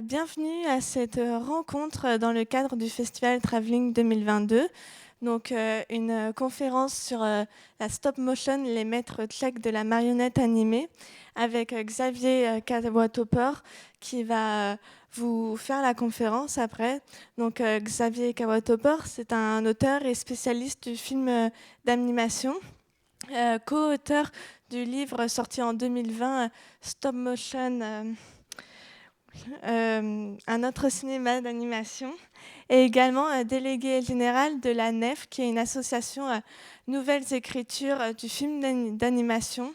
Bienvenue à cette rencontre dans le cadre du Festival Travelling 2022. Donc, une conférence sur la stop motion, les maîtres tchèques de la marionnette animée, avec Xavier Kawatopor qui va vous faire la conférence après. Donc, Xavier Kawatopor, c'est un auteur et spécialiste du film d'animation, co-auteur du livre sorti en 2020, Stop Motion. Un autre cinéma d'animation, et également délégué général de la NEF, qui est une association Nouvelles Écritures du film d'animation,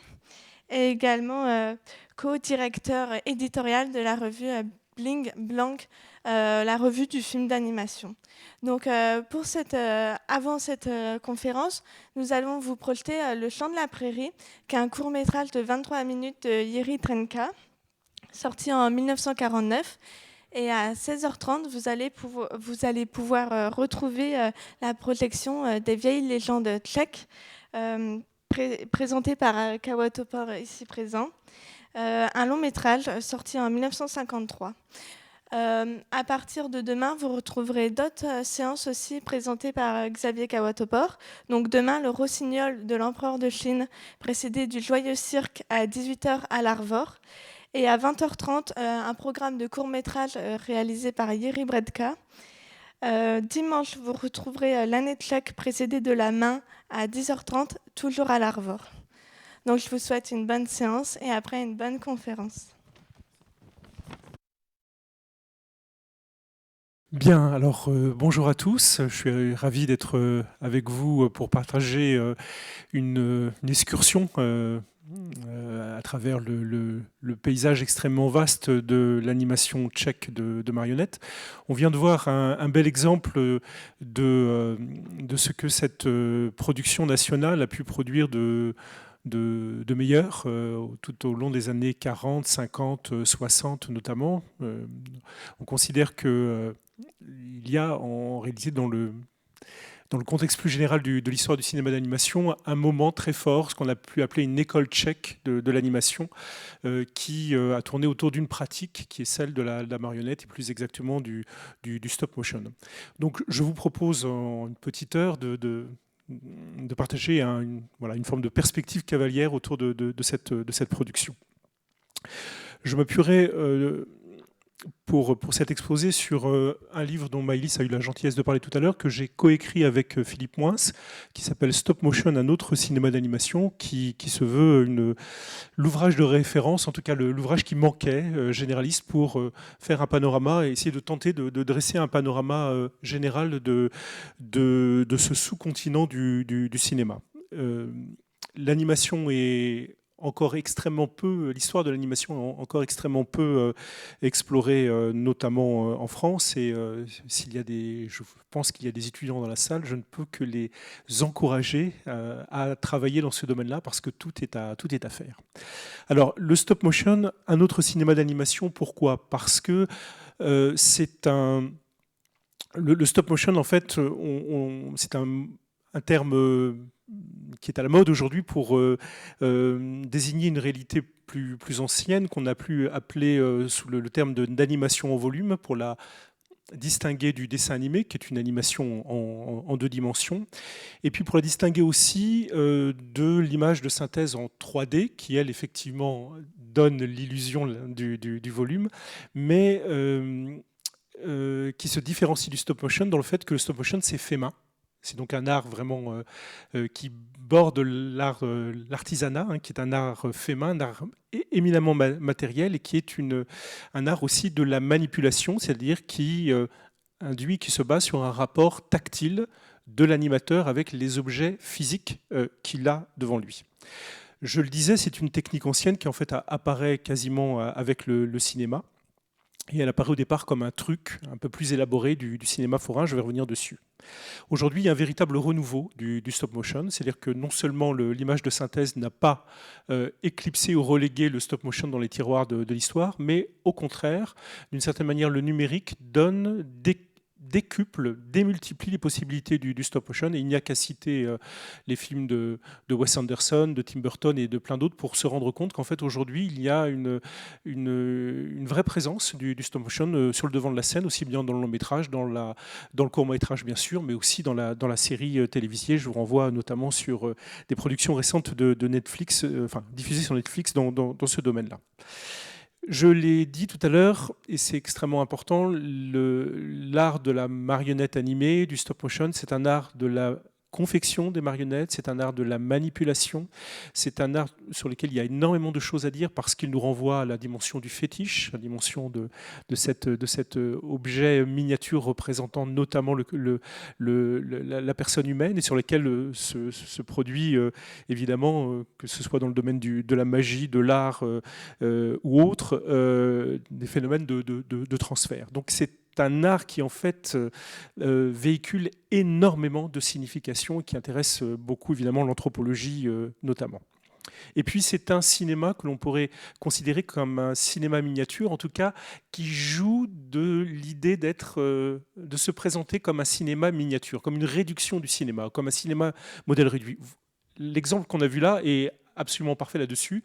et également co-directeur éditorial de la revue Bling Blanc, la revue du film d'animation. Donc, avant cette conférence, nous allons vous projeter Le Chant de la Prairie, qui est un court-métrage de 23 minutes de Jiří Trnka, sorti en 1949. Et à 16h30, vous allez pouvoir retrouver la projection des vieilles légendes tchèques, présentée par Kawatopor ici présent. Un long métrage sorti en 1953. À partir de demain, vous retrouverez d'autres séances aussi présentées par Xavier Kawatopor. Donc demain, le Rossignol de l'Empereur de Chine, précédé du Joyeux Cirque à 18h à l'Arvor. Et à 20h30, un programme de court-métrage réalisé par Jiří Bredka. Dimanche, vous retrouverez l'année tchèque précédée de La Main à 10h30, toujours à l'Arvor. Donc je vous souhaite une bonne séance et après une bonne conférence. Bien, alors bonjour à tous, je suis ravi d'être avec vous pour partager une excursion à travers le paysage extrêmement vaste de l'animation tchèque de marionnettes. On vient de voir un bel exemple de ce que cette production nationale a pu produire de meilleurs tout au long des années 40, 50, 60 notamment. On considère que il y a en réalité dans le contexte plus général de l'histoire du cinéma d'animation un moment très fort, ce qu'on a pu appeler une école tchèque de l'animation, qui a tourné autour d'une pratique qui est celle de la marionnette et plus exactement du stop motion. Donc je vous propose en une petite heure de partager une forme de perspective cavalière autour de cette production. Je m'appuierai pour cet exposé sur un livre dont Maëlys a eu la gentillesse de parler tout à l'heure, que j'ai coécrit avec Philippe Moins, qui s'appelle Stop Motion, un autre cinéma d'animation, qui se veut l'ouvrage de référence, en tout cas l'ouvrage qui manquait, généraliste, pour faire un panorama et essayer de tenter de dresser un panorama général de ce sous-continent du cinéma. L'animation est encore extrêmement peu, l'histoire de l'animation est encore extrêmement peu explorée, notamment en France. Et je pense qu'il y a des étudiants dans la salle, je ne peux que les encourager à travailler dans ce domaine-là parce que tout est à faire. Alors, le stop motion, un autre cinéma d'animation, pourquoi ? Parce que c'est le stop motion, en fait, c'est un terme qui est à la mode aujourd'hui pour désigner une réalité plus ancienne qu'on a pu appeler sous le terme d'animation en volume, pour la distinguer du dessin animé, qui est une animation en 2 dimensions, et puis pour la distinguer aussi de l'image de synthèse en 3D, qui elle effectivement donne l'illusion du volume, mais qui se différencie du stop motion dans le fait que le stop motion c'est fait main. C'est donc un art vraiment qui borde l'artisanat, qui est un art fait main, un art éminemment matériel et qui est un art aussi de la manipulation, c'est-à-dire qui se base sur un rapport tactile de l'animateur avec les objets physiques qu'il a devant lui. Je le disais, c'est une technique ancienne qui en fait apparaît quasiment avec le cinéma. Et elle apparaît au départ comme un truc un peu plus élaboré du cinéma forain, je vais revenir dessus. Aujourd'hui, il y a un véritable renouveau du stop motion, c'est-à-dire que non seulement l'image de synthèse n'a pas éclipsé ou relégué le stop motion dans les tiroirs de l'histoire, mais au contraire, d'une certaine manière, le numérique donne démultiplie les possibilités du stop motion. Et il n'y a qu'à citer les films de Wes Anderson, de Tim Burton et de plein d'autres pour se rendre compte qu'en fait aujourd'hui il y a une vraie présence du stop motion sur le devant de la scène, aussi bien dans le long métrage, dans le court métrage bien sûr, mais aussi dans la série télévisée. Je vous renvoie notamment sur des productions récentes de Netflix, enfin diffusées sur Netflix dans ce domaine-là. Je l'ai dit tout à l'heure, et c'est extrêmement important, l'art de la marionnette animée, du stop motion, c'est un art de la confection des marionnettes, c'est un art de la manipulation, c'est un art sur lequel il y a énormément de choses à dire parce qu'il nous renvoie à la dimension du fétiche, la dimension de cet objet miniature représentant notamment la personne humaine et sur lequel se produit évidemment, que ce soit dans le domaine de la magie, de l'art ou autre, des phénomènes de transfert. Donc c'est un art qui en fait véhicule énormément de significations et qui intéresse beaucoup évidemment l'anthropologie notamment. Et puis c'est un cinéma que l'on pourrait considérer comme un cinéma miniature, en tout cas qui joue de l'idée de se présenter comme un cinéma miniature, comme une réduction du cinéma, comme un cinéma modèle réduit. L'exemple qu'on a vu là est absolument parfait là-dessus.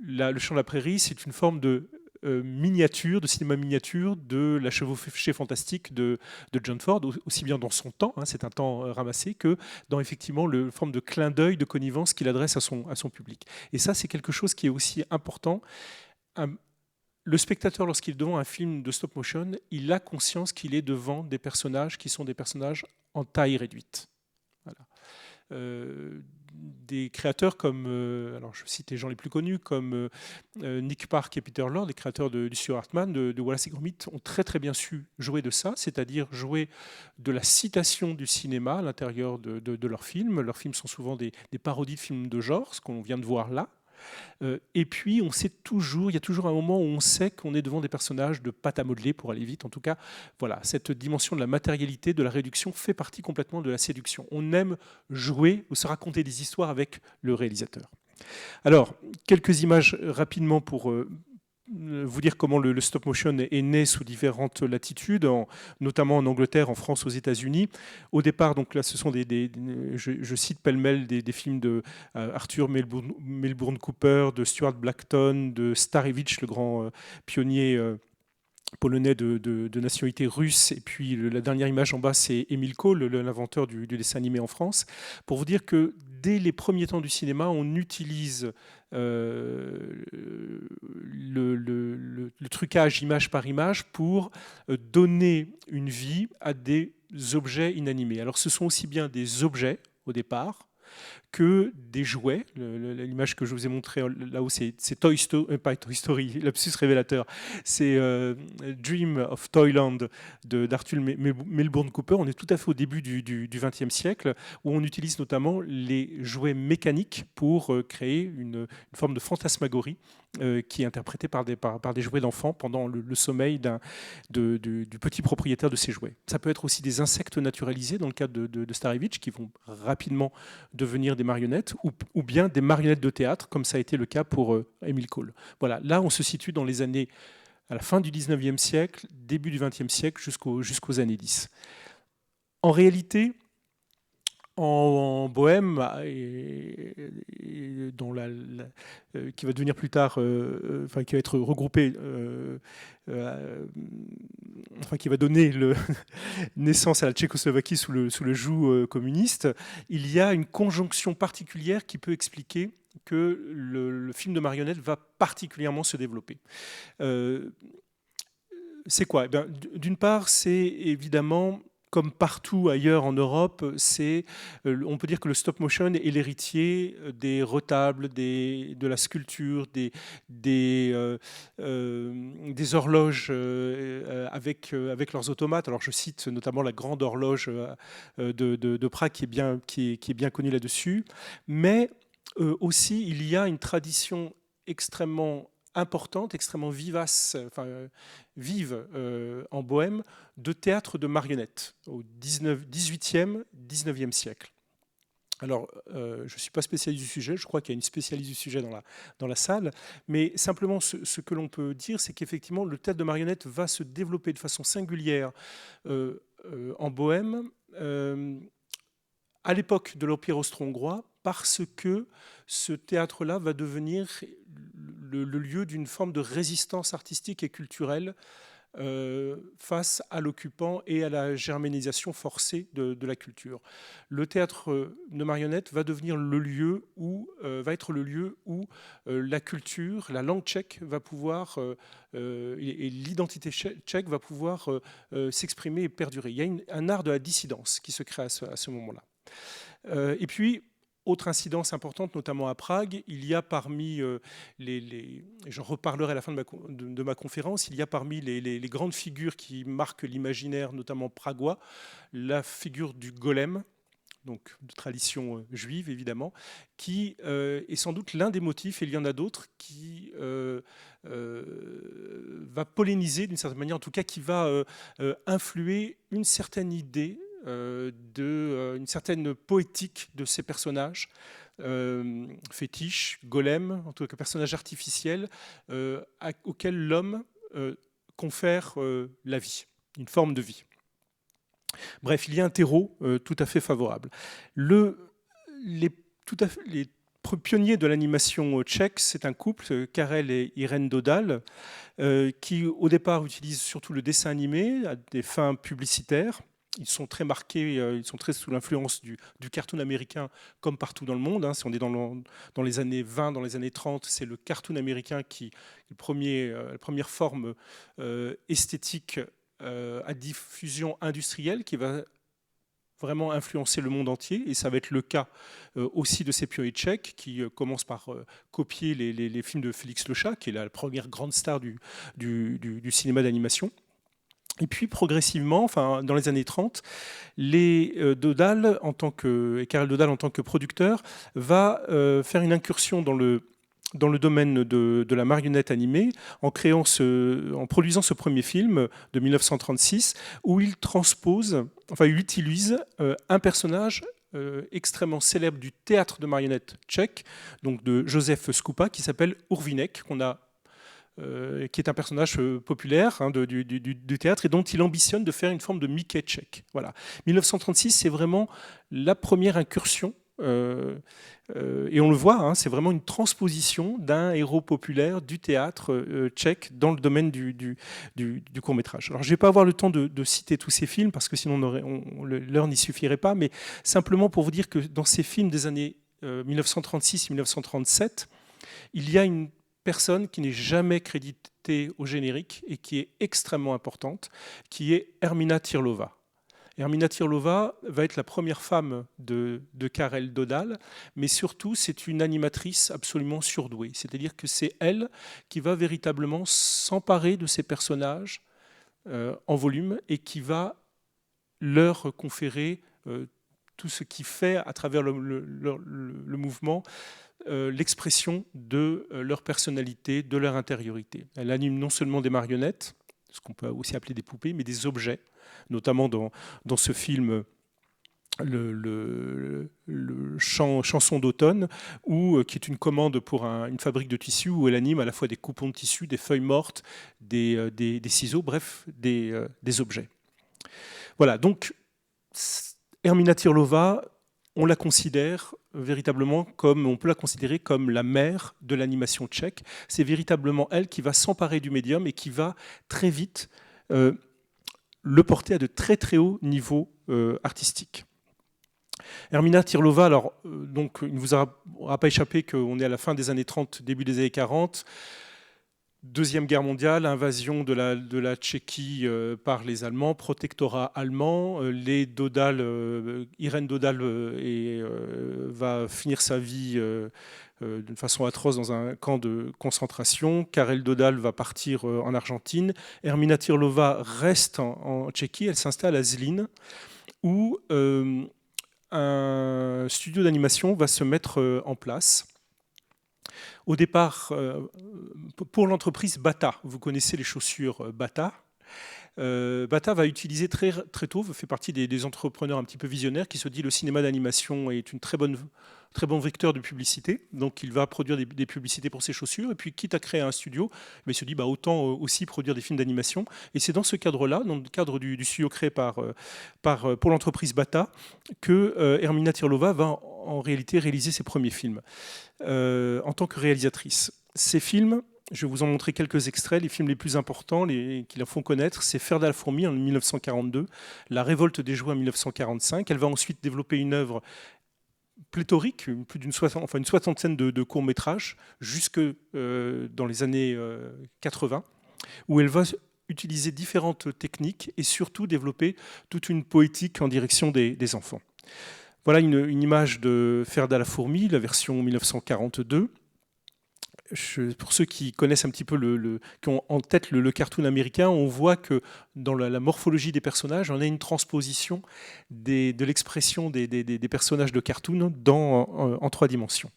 Le Chant de la Prairie, c'est une forme de miniature, de cinéma miniature de La Chevauchée fantastique de John Ford, aussi bien dans son temps, hein, c'est un temps ramassé, que dans effectivement le forme de clin d'œil, de connivence qu'il adresse à son public. Et ça, c'est quelque chose qui est aussi important. Le spectateur, lorsqu'il est devant un film de stop motion, il a conscience qu'il est devant des personnages qui sont des personnages en taille réduite. Voilà. Des créateurs comme, alors je cite les gens les plus connus, comme Nick Park et Peter Lord, les créateurs du Stuart Hartman, de Wallace et Gromit, ont très très bien su jouer de ça, c'est-à-dire jouer de la citation du cinéma à l'intérieur de leurs films. Leurs films sont souvent des parodies de films de genre, ce qu'on vient de voir là. Et puis, il y a toujours un moment où on sait qu'on est devant des personnages de pâte à modeler, pour aller vite. En tout cas, voilà, cette dimension de la matérialité, de la réduction, fait partie complètement de la séduction. On aime jouer ou se raconter des histoires avec le réalisateur. Alors, quelques images rapidement pour vous dire comment le stop motion est né sous différentes latitudes, notamment en Angleterre, en France, aux États-Unis. Au départ, donc là, ce sont je cite pêle-mêle des films de Arthur Melbourne Cooper, de Stuart Blackton, de Starevich, le grand pionnier polonais de nationalité russe. Et puis la dernière image en bas, c'est Emil Cole, l'inventeur du dessin animé en France, pour vous dire que dès les premiers temps du cinéma, on utilise le trucage image par image pour donner une vie à des objets inanimés. Alors ce sont aussi bien des objets au départ que des jouets. L'image que je vous ai montrée là-haut, c'est Toy Story, pas Toy Story, lapsus révélateur, c'est Dream of Toyland d'Arthur Melbourne Cooper. On est tout à fait au début du XXe siècle, où on utilise notamment les jouets mécaniques pour créer une forme de fantasmagorie qui est interprétée par des jouets d'enfants pendant le sommeil du petit propriétaire de ces jouets. Ça peut être aussi des insectes naturalisés, dans le cas de Starevich, qui vont rapidement devenir des marionnettes, ou bien des marionnettes de théâtre, comme ça a été le cas pour Emil Cole. Voilà, là on se situe dans les années, à la fin du 19e siècle, début du 20e siècle, jusqu'aux années 10. En réalité, en Bohème, qui va devenir plus tard, qui va être regroupé, qui va donner naissance à la Tchécoslovaquie sous le joug communiste, il y a une conjonction particulière qui peut expliquer que le film de marionnette va particulièrement se développer. C'est quoi ? D'une part, c'est évidemment, comme partout ailleurs en Europe, on peut dire que le stop motion est l'héritier des retables, de la sculpture, des horloges avec leurs automates. Alors je cite notamment la grande horloge de Prague qui est bien connue là-dessus. Mais aussi, il y a une tradition extrêmement importante, extrêmement vive en Bohème, de théâtre de marionnettes au 18e, 19e siècle. Alors, je ne suis pas spécialiste du sujet, je crois qu'il y a une spécialiste du sujet dans la salle, mais simplement ce que l'on peut dire, c'est qu'effectivement, le théâtre de marionnettes va se développer de façon singulière en Bohême, à l'époque de l'Empire austro-hongrois, parce que ce théâtre-là va devenir le lieu d'une forme de résistance artistique et culturelle face à l'occupant et à la germanisation forcée de la culture. Le théâtre de marionnettes va devenir le lieu où va être le lieu où la culture, la langue tchèque va pouvoir et l'identité tchèque va pouvoir s'exprimer et perdurer. Il y a un art de la dissidence qui se crée à ce moment-là. Et puis, autre incidence importante, notamment à Prague, il y a parmi j'en reparlerai à la fin de ma conférence, il y a parmi les grandes figures qui marquent l'imaginaire, notamment pragois, la figure du golem, donc de tradition juive évidemment, qui est sans doute l'un des motifs, et il y en a d'autres, qui va polémiser d'une certaine manière, en tout cas qui va influer une certaine idée une certaine poétique de ces personnages fétiches, golems, en tout cas personnages artificiels, auxquels l'homme confère la vie, une forme de vie. Bref, il y a un terreau tout à fait favorable. Les pionniers de l'animation tchèque, c'est un couple, Karel et Irène Dodal, qui au départ utilisent surtout le dessin animé à des fins publicitaires. Ils sont très marqués, ils sont très sous l'influence du cartoon américain, comme partout dans le monde. Hein. Si on est dans les années 20, dans les années 30, c'est le cartoon américain qui est la première forme esthétique à diffusion industrielle qui va vraiment influencer le monde entier. Et ça va être le cas aussi de ces pionniers tchèques qui commencent par copier les films de Félix Le Chat, qui est la première grande star du cinéma d'animation. Et puis progressivement, enfin, dans les années 30, Dodal, et Karel Dodal en tant que producteur, va faire une incursion dans le domaine de la marionnette animée en produisant ce premier film de 1936 où il utilise un personnage extrêmement célèbre du théâtre de marionnettes tchèque, donc de Josef Skupa, qui s'appelle Urvinek, qui est un personnage populaire du théâtre et dont il ambitionne de faire une forme de Mickey tchèque. Voilà. 1936, c'est vraiment la première incursion, et on le voit, hein, c'est vraiment une transposition d'un héros populaire du théâtre tchèque dans le domaine du court-métrage. Alors, je ne vais pas avoir le temps de citer tous ces films, parce que sinon l'heure n'y suffirait pas, mais simplement pour vous dire que dans ces films des années 1936-1937, il y a une personne qui n'est jamais créditée au générique et qui est extrêmement importante, qui est Ermina Tirlova. Ermina Tirlova va être la première femme de Karel Dodal, mais surtout c'est une animatrice absolument surdouée. C'est-à-dire que c'est elle qui va véritablement s'emparer de ces personnages en volume et qui va leur conférer tout ce qui fait à travers le mouvement l'expression de leur personnalité, de leur intériorité. Elle anime non seulement des marionnettes, ce qu'on peut aussi appeler des poupées, mais des objets, notamment dans ce film le Chanson d'automne, qui est une commande pour une fabrique de tissus où elle anime à la fois des coupons de tissus, des feuilles mortes, des ciseaux, bref, des objets. Voilà, donc Ermina Tirlova, on la considère véritablement on peut la considérer comme la mère de l'animation tchèque. C'est véritablement elle qui va s'emparer du médium et qui va très vite le porter à de très très hauts niveaux artistiques. Ermina Tirlova, alors donc il ne vous aura pas échappé qu'on est à la fin des années 30, début des années 40. Deuxième Guerre mondiale, invasion de la Tchéquie par les Allemands, protectorat allemand. Irène Dodal va finir sa vie d'une façon atroce dans un camp de concentration. Karel Dodal va partir en Argentine. Ermina Tirlova reste en Tchéquie. Elle s'installe à Zlín, où un studio d'animation va se mettre en place. Au départ, pour l'entreprise Bata, vous connaissez les chaussures Bata, Bata va utiliser très, très tôt, fait partie des entrepreneurs un petit peu visionnaires qui se dit le cinéma d'animation est une très bon vecteur de publicité. Donc il va produire des publicités pour ses chaussures. Et puis quitte à créer un studio, mais il se dit bah, autant aussi produire des films d'animation. Et c'est dans ce cadre-là, dans le cadre du studio créé pour l'entreprise Bata, que Hermina Tirlova va en réalité réaliser ses premiers films en tant que réalisatrice. Ces films, je vais vous en montrer quelques extraits. Les films les plus importants qui la font connaître, c'est Faire de la fourmi en 1942, La révolte des jouets en 1945. Elle va ensuite développer une œuvre pléthorique, une soixantaine de courts-métrages, jusque dans les années 80, où elle va utiliser différentes techniques et surtout développer toute une poétique en direction des enfants. Voilà une image de Faire de la fourmi, la version 1942. Pour ceux qui connaissent un petit peu, qui ont en tête le cartoon américain, on voit que dans la morphologie des personnages, on a une transposition de l'expression des personnages de cartoon en 3 dimensions.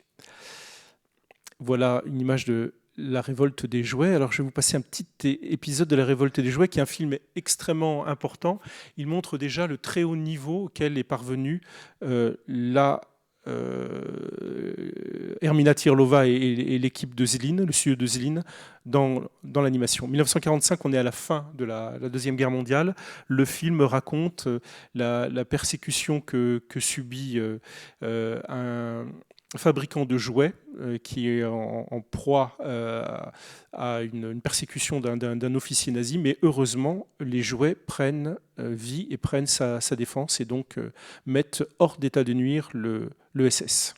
Voilà une image de La révolte des jouets. Alors je vais vous passer un petit épisode de La révolte des jouets, qui est un film extrêmement important. Il montre déjà le très haut niveau auquel est parvenue Hermina Tirlova et l'équipe de Zéline, le studio de Zéline, dans l'animation. 1945, on est à la fin de la Deuxième Guerre mondiale. Le film raconte la persécution que subit un fabricant de jouets qui est en proie à une persécution d'un officier nazi, mais heureusement, les jouets prennent vie et prennent sa défense et donc mettent hors d'état de nuire le SS.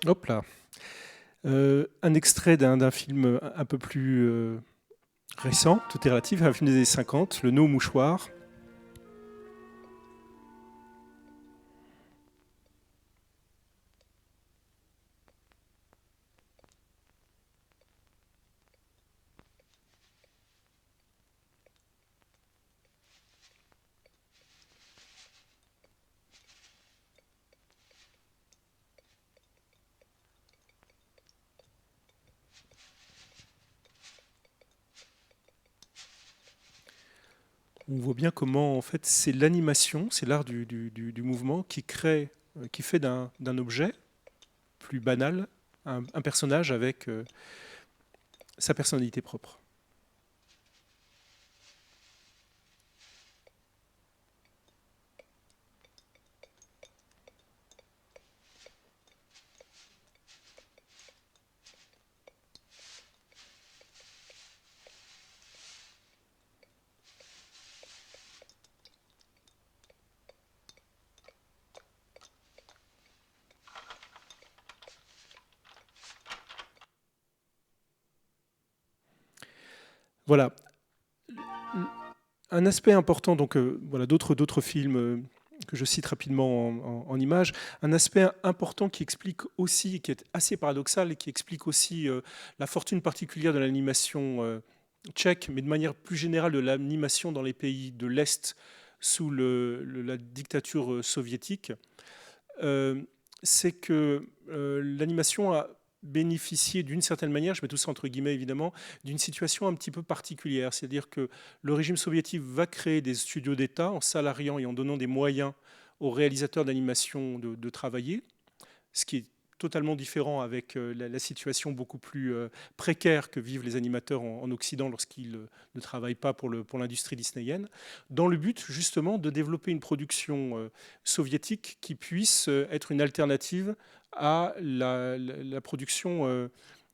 Hop là. Un extrait d'un film un peu plus récent, tout est relatif, un film des années 50, Le nœud au mouchoir. On voit bien comment, en fait, c'est l'animation, c'est l'art du mouvement qui crée, qui fait d'un objet plus banal un personnage avec sa personnalité propre. Voilà. Un aspect important, donc voilà, d'autres films que je cite rapidement en images, un aspect important qui explique aussi, qui est assez paradoxal et qui explique aussi la fortune particulière de l'animation tchèque, mais de manière plus générale de l'animation dans les pays de l'Est sous la dictature soviétique, c'est que l'animation a bénéficié d'une certaine manière, je mets tout ça entre guillemets évidemment, d'une situation un petit peu particulière. C'est-à-dire que le régime soviétique va créer des studios d'État en salariant et en donnant des moyens aux réalisateurs d'animation de travailler, ce qui est totalement différent avec la situation beaucoup plus précaire que vivent les animateurs en Occident lorsqu'ils ne travaillent pas pour l'industrie disneyenne, dans le but justement de développer une production soviétique qui puisse être une alternative à la production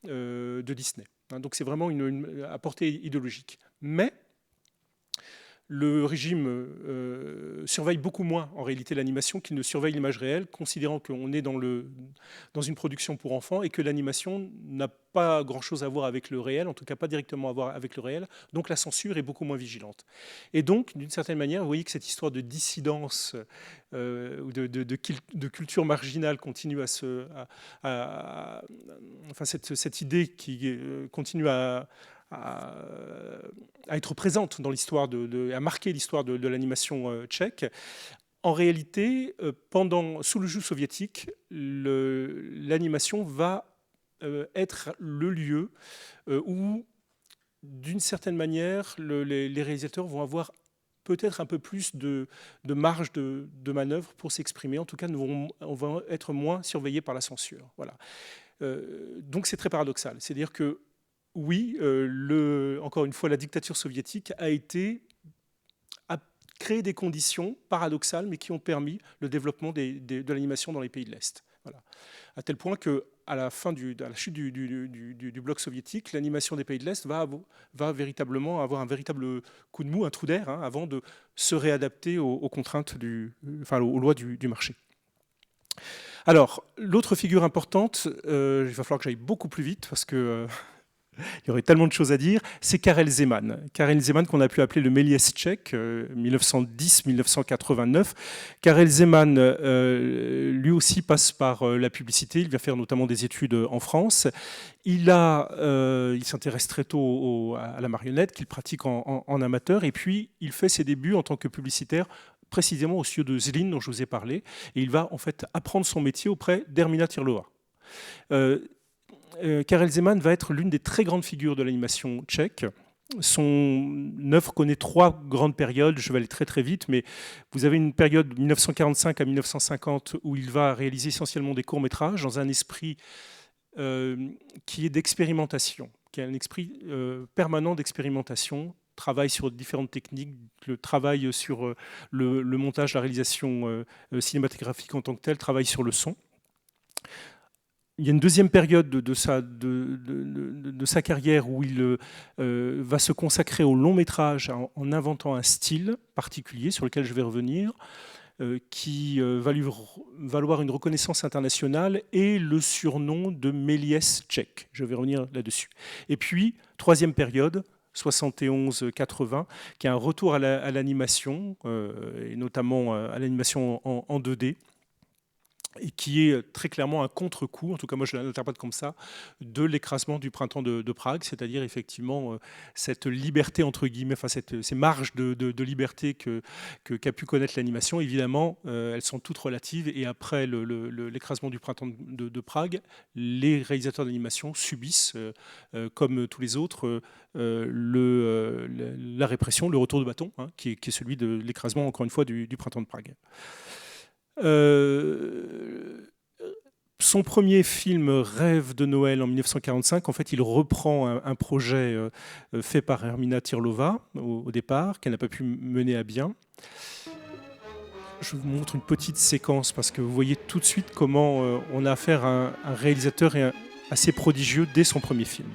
de Disney. Donc c'est vraiment à portée idéologique. Mais le régime surveille beaucoup moins en réalité l'animation qu'il ne surveille l'image réelle, considérant qu'on est dans une production pour enfants et que l'animation n'a pas grand-chose à voir avec le réel, en tout cas pas directement à voir avec le réel, donc la censure est beaucoup moins vigilante. Et donc, d'une certaine manière, vous voyez que cette histoire de dissidence ou de culture marginale continue enfin cette idée qui continue à être présente dans l'histoire, à marquer l'histoire de l'animation tchèque. En réalité, sous le joug soviétique, l'animation va être le lieu où, d'une certaine manière, les réalisateurs vont avoir peut-être un peu plus de marge de manœuvre pour s'exprimer. En tout cas, on va être moins surveillés par la censure. Voilà. Donc c'est très paradoxal. C'est-à-dire que oui, encore une fois, la dictature soviétique a créé des conditions paradoxales, mais qui ont permis le développement de l'animation dans les pays de l'Est. Voilà. À tel point qu'à la chute du bloc soviétique, l'animation des pays de l'Est va véritablement avoir un véritable coup de mou, un trou d'air, avant de se réadapter aux contraintes, aux lois du marché. Alors, l'autre figure importante, il va falloir que j'aille beaucoup plus vite parce que il y aurait tellement de choses à dire, c'est Karel Zeman. Karel Zeman qu'on a pu appeler le Méliès tchèque, 1910-1989. Karel Zeman, lui aussi, passe par la publicité. Il va faire notamment des études en France. Il s'intéresse très tôt à la marionnette, qu'il pratique en amateur. Et puis, il fait ses débuts en tant que publicitaire précisément au studio de Zlin, dont je vous ai parlé. Et il va en fait apprendre son métier auprès d'Ermina Tirloa. Karel Zeman va être l'une des très grandes figures de l'animation tchèque. Son œuvre connaît 3 grandes périodes, je vais aller très très vite, mais vous avez une période 1945 à 1950 où il va réaliser essentiellement des courts-métrages dans un esprit qui est d'expérimentation, qui est un esprit permanent d'expérimentation, travail sur différentes techniques, le travail sur le montage, la réalisation cinématographique en tant que tel, travail sur le son. Il y a une deuxième période de sa carrière où il va se consacrer au long métrage en inventant un style particulier sur lequel je vais revenir, qui va lui valoir une reconnaissance internationale et le surnom de Méliès tchèque. Je vais revenir là-dessus. Et puis, troisième période, 71-80, qui est un retour à l'animation, et notamment à l'animation en 2D, et qui est très clairement un contre-coup, en tout cas moi je l'interprète comme ça, de l'écrasement du printemps de Prague, c'est-à-dire effectivement cette liberté entre guillemets, enfin ces marges de liberté qu'a pu connaître l'animation, évidemment elles sont toutes relatives, et après l'écrasement du printemps de Prague, les réalisateurs d'animation subissent, comme tous les autres, la répression, le retour de bâton, qui est celui de l'écrasement, encore une fois, du printemps de Prague. Son premier film, Rêve de Noël, en 1945, en fait, il reprend un projet fait par Ermina Tirlova au départ, qu'elle n'a pas pu mener à bien. Je vous montre une petite séquence parce que vous voyez tout de suite comment on a affaire à un réalisateur assez prodigieux dès son premier film.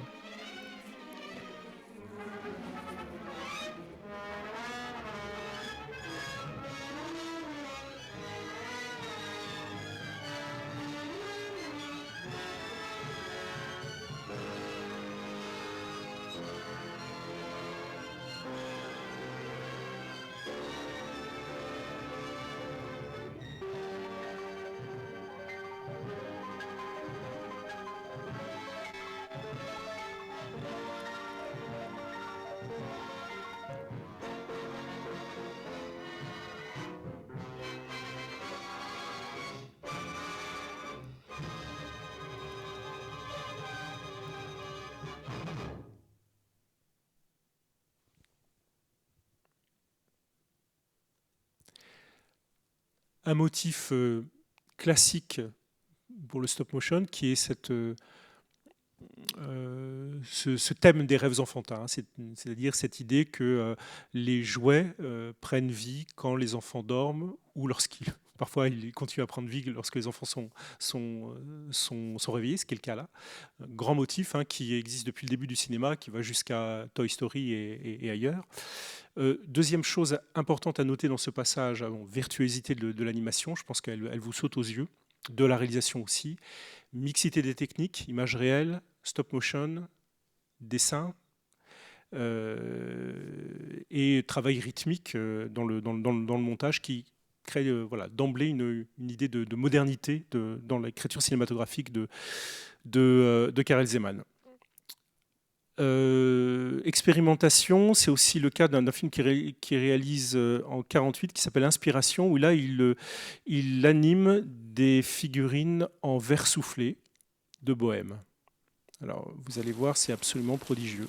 un motif classique pour le stop motion qui est ce thème des rêves enfantins, c'est-à-dire cette idée que les jouets prennent vie quand les enfants dorment ou lorsqu'ils parfois ils continuent à prendre vie lorsque les enfants sont réveillés, ce qui est le cas là. Un grand motif qui existe depuis le début du cinéma, qui va jusqu'à Toy Story et ailleurs. Deuxième chose importante à noter dans ce passage, virtuosité de l'animation, je pense qu'elle vous saute aux yeux, de la réalisation aussi, mixité des techniques, images réelles, stop motion, dessin, et travail rythmique dans le montage qui crée d'emblée une idée de modernité dans l'écriture cinématographique de Karel Zeman. Expérimentation, c'est aussi le cas d'un film qui réalise en 1948 qui s'appelle Inspiration, où là il anime des figurines en verre soufflé de Bohème. Alors vous allez voir, c'est absolument prodigieux.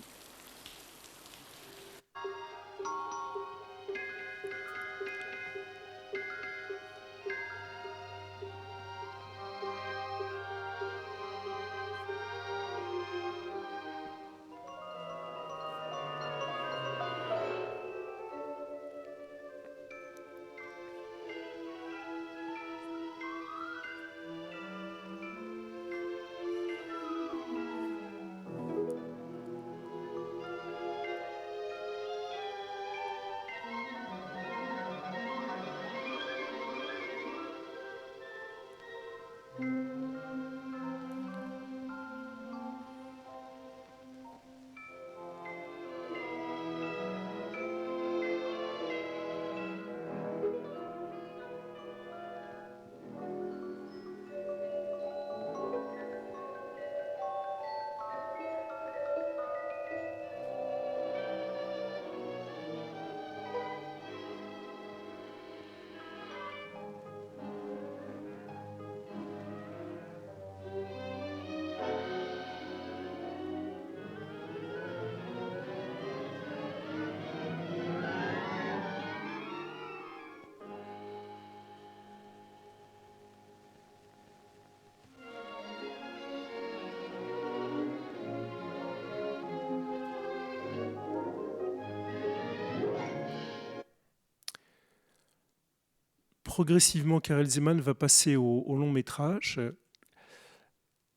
Progressivement, Karel Zeman va passer au long métrage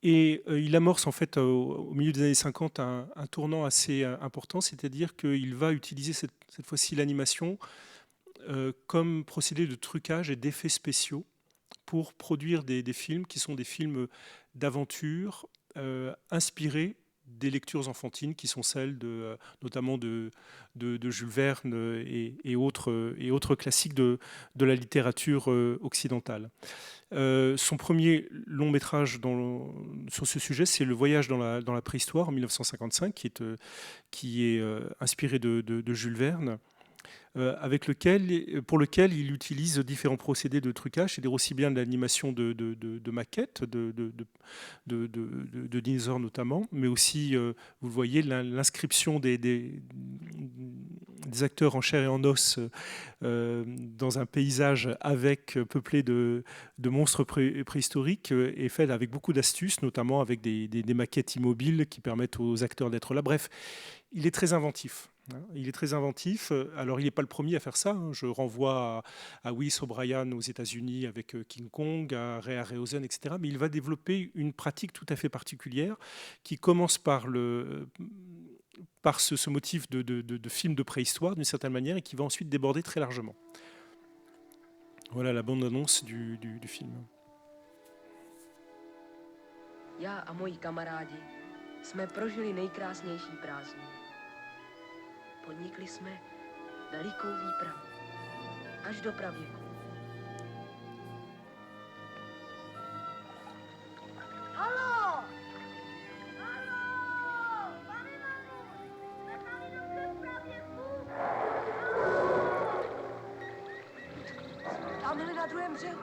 et il amorce en fait au milieu des années 50 un tournant assez important, c'est-à-dire qu'il va utiliser cette fois-ci l'animation comme procédé de trucage et d'effets spéciaux pour produire des films qui sont des films d'aventure inspirés des lectures enfantines qui sont celles notamment de Jules Verne et autres classiques de la littérature occidentale. Son premier long métrage sur ce sujet, c'est Le Voyage dans la préhistoire en 1955, qui est inspiré de Jules Verne. Pour lequel il utilise différents procédés de trucage, c'est-à-dire aussi bien de l'animation de maquettes, de dinosaures notamment, mais aussi, vous le voyez, l'inscription des acteurs en chair et en os dans un paysage peuplé de monstres préhistoriques est fait avec beaucoup d'astuces, notamment avec des maquettes immobiles qui permettent aux acteurs d'être là. Bref, il est très inventif. Il est très inventif. Alors, il n'est pas le premier à faire ça. Je renvoie à Willis O'Brien aux États-Unis avec King Kong, à Ray Harryhausen, etc. Mais il va développer une pratique tout à fait particulière qui commence par ce motif de film de préhistoire, d'une certaine manière, et qui va ensuite déborder très largement. Voilà la bande-annonce du film. Já a moji kamarádi jsme prožili nejkrásnější prázdniny. Podnikli jsme velikou výpravu až do pravěku. Halo! Halo! Pane Manu! Jsme tady dobře v pravěku? Tamhle na druhém břehu.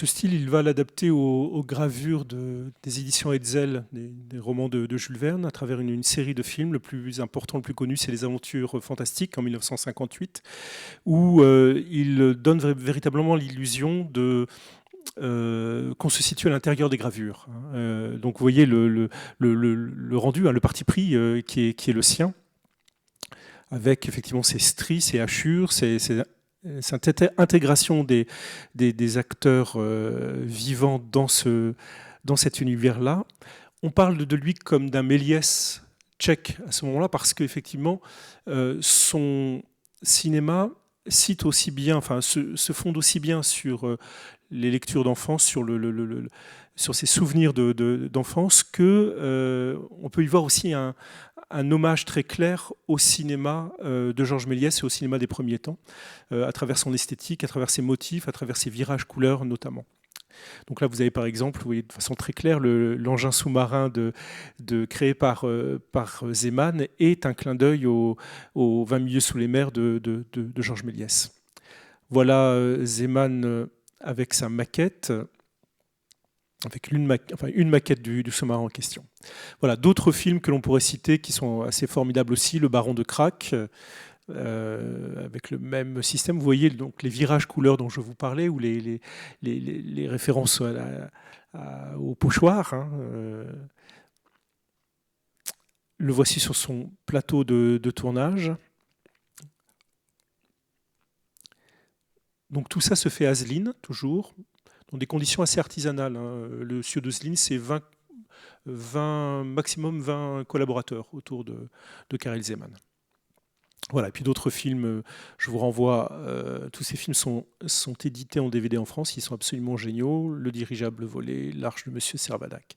ce style, il va l'adapter aux gravures des éditions Hetzel, des romans de Jules Verne, à travers une série de films. Le plus important, le plus connu, c'est Les Aventures Fantastiques en 1958, où il donne véritablement l'illusion qu'on se situe à l'intérieur des gravures. Donc vous voyez le rendu, le parti pris qui est le sien, avec effectivement ces stries, ces hachures, cette intégration des acteurs vivants dans cet univers-là. On parle de lui comme d'un Méliès tchèque à ce moment-là, parce qu'effectivement, son cinéma cite aussi bien, enfin, se fonde aussi bien sur les lectures d'enfance, sur ses souvenirs d'enfance, que on peut y voir aussi un hommage très clair au cinéma de Georges Méliès et au cinéma des premiers temps, à travers son esthétique, à travers ses motifs, à travers ses virages couleurs notamment. Donc là, vous avez par exemple, vous voyez de façon très claire, l'engin sous-marin créé par Zeman est un clin d'œil au 20 milieux sous les mers de Georges Méliès. Voilà Zeman avec sa maquette, avec une maquette du sous-marin en question. Voilà, d'autres films que l'on pourrait citer qui sont assez formidables aussi, Le Baron de Crac, avec le même système. Vous voyez donc les virages couleurs dont je vous parlais, ou les références au pochoir. Le voici sur son plateau de tournage. Donc tout ça se fait à Zlin, toujours, dans des conditions assez artisanales. Le studio de Zlin, c'est maximum 20 collaborateurs autour de Karel Zeman. Voilà, et puis d'autres films, je vous renvoie, tous ces films sont édités en DVD en France, ils sont absolument géniaux. Le dirigeable volé, L'Arche de Monsieur Servadac.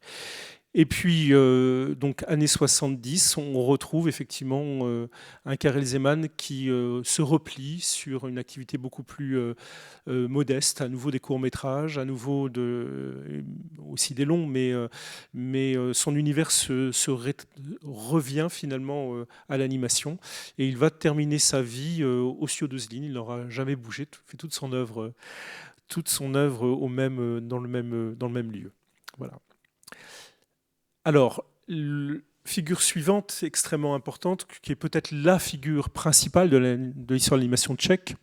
Et puis, donc, années 70, on retrouve effectivement un Karel Zeman qui se replie sur une activité beaucoup plus modeste, à nouveau des courts-métrages, à nouveau aussi des longs, mais son univers revient finalement à l'animation. Et il va terminer sa vie au studio de Zlin, il n'aura jamais bougé, fait toute son œuvre dans le même lieu. Voilà. Alors, figure suivante, extrêmement importante, qui est peut-être la figure principale de l'histoire de l'animation tchèque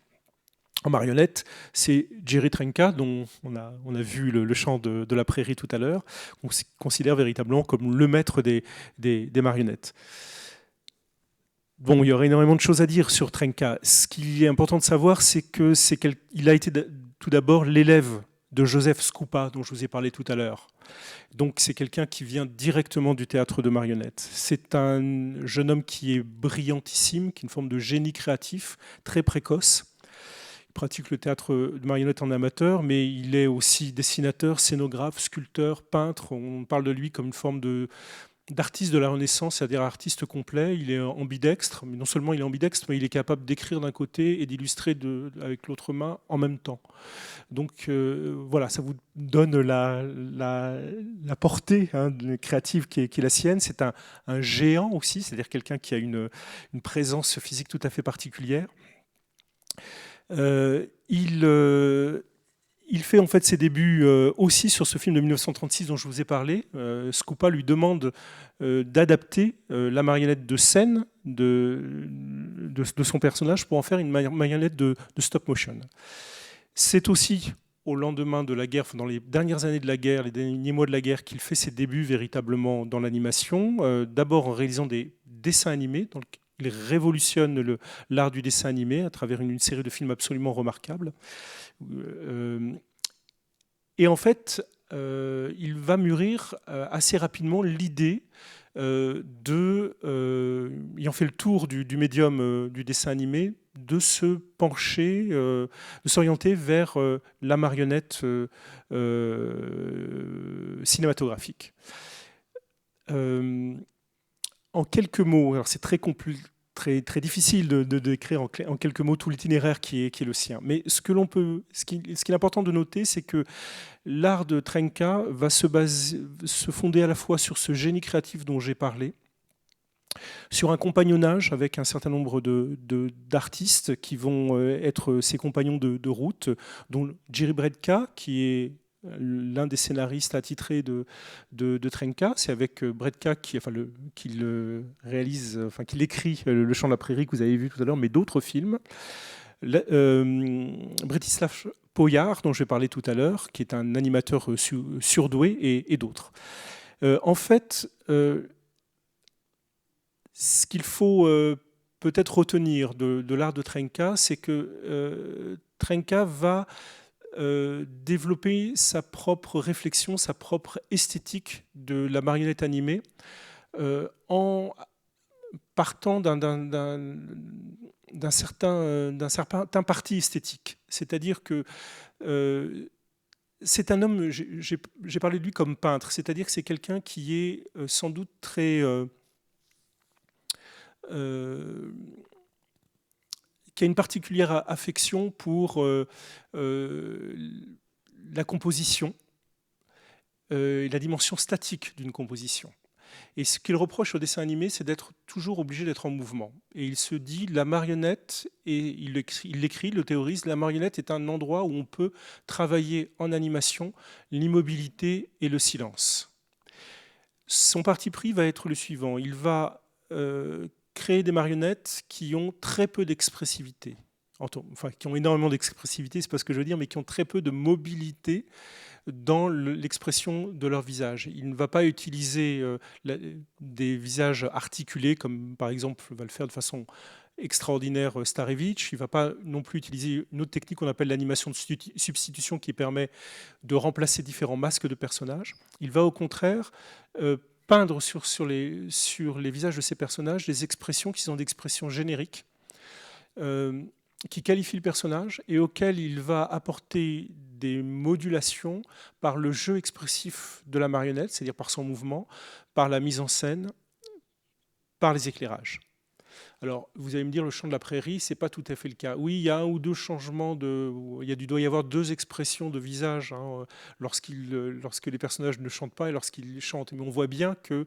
en marionnette, c'est Jiří Trnka, dont on a vu le chant de la prairie tout à l'heure, qu'on considère véritablement comme le maître des marionnettes. Bon, il y aurait énormément de choses à dire sur Trnka. Ce qui est important de savoir, c'est qu'il a été tout d'abord l'élève de Joseph Škupa, dont je vous ai parlé tout à l'heure. Donc c'est quelqu'un qui vient directement du théâtre de marionnettes. C'est un jeune homme qui est brillantissime, qui est une forme de génie créatif, très précoce. Il pratique le théâtre de marionnettes en amateur, mais il est aussi dessinateur, scénographe, sculpteur, peintre. On parle de lui comme une forme d'artiste de la Renaissance, c'est-à-dire artiste complet. Il est ambidextre, mais non seulement il est ambidextre, mais il est capable d'écrire d'un côté et d'illustrer avec l'autre main en même temps. Donc voilà, ça vous donne la portée créative qui est la sienne. C'est un géant aussi, c'est-à-dire quelqu'un qui a une présence physique tout à fait particulière. Il fait en fait ses débuts aussi sur ce film de 1936 dont je vous ai parlé. Škupa lui demande d'adapter la marionnette de scène de son personnage pour en faire une marionnette de stop motion. C'est aussi au lendemain de la guerre, dans les dernières années de la guerre, les derniers mois de la guerre, qu'il fait ses débuts véritablement dans l'animation. D'abord en réalisant des dessins animés, il révolutionne l'art du dessin animé à travers une série de films absolument remarquables. Et en fait, il va mûrir assez rapidement l'idée ayant fait le tour du médium du dessin animé, de se pencher, de s'orienter vers la marionnette cinématographique. En quelques mots, alors c'est très difficile de décrire en quelques mots tout l'itinéraire qui est le sien. Mais ce qu'il est important de noter, c'est que l'art de Trnka va se fonder à la fois sur ce génie créatif dont j'ai parlé, sur un compagnonnage avec un certain nombre d'artistes qui vont être ses compagnons de route, dont Jiří Bredka, qui est l'un des scénaristes attitrés de Trenka. C'est avec Bredka qui le réalise, enfin qui l'écrit, Le Chant de la Prairie que vous avez vu tout à l'heure, mais d'autres films. Bretislav Poyar, dont je vais parler tout à l'heure, qui est un animateur surdoué, et d'autres. En fait, ce qu'il faut peut-être retenir de l'art de Trenka, c'est que Trenka va développer sa propre réflexion, sa propre esthétique de la marionnette animée en partant d'un certain parti esthétique. C'est-à-dire que c'est un homme, j'ai parlé de lui comme peintre, c'est-à-dire que c'est quelqu'un qui est sans doute très... qui a une particulière affection pour la composition et la dimension statique d'une composition. Et ce qu'il reproche au dessin animé, c'est d'être toujours obligé d'être en mouvement. Et il se dit, la marionnette, et il l'écrit, le théorise, la marionnette est un endroit où on peut travailler en animation l'immobilité et le silence. Son parti pris va être le suivant. Il va créer des marionnettes qui ont très peu d'expressivité. Enfin, qui ont énormément d'expressivité, c'est pas ce que je veux dire, mais qui ont très peu de mobilité dans l'expression de leur visage. Il ne va pas utiliser des visages articulés, comme par exemple va le faire de façon extraordinaire Starevich. Il ne va pas non plus utiliser une autre technique qu'on appelle l'animation de substitution, qui permet de remplacer différents masques de personnages. Il va au contraire peindre sur les visages de ces personnages des expressions qui sont des expressions génériques, qui qualifient le personnage et auxquelles il va apporter des modulations par le jeu expressif de la marionnette, c'est-à-dire par son mouvement, par la mise en scène, par les éclairages. Alors, vous allez me dire, Le Chant de la Prairie, ce n'est pas tout à fait le cas. Oui, il y a un ou deux changements, il doit y avoir deux expressions de visage lorsque les personnages ne chantent pas et lorsqu'ils chantent. Mais on voit bien que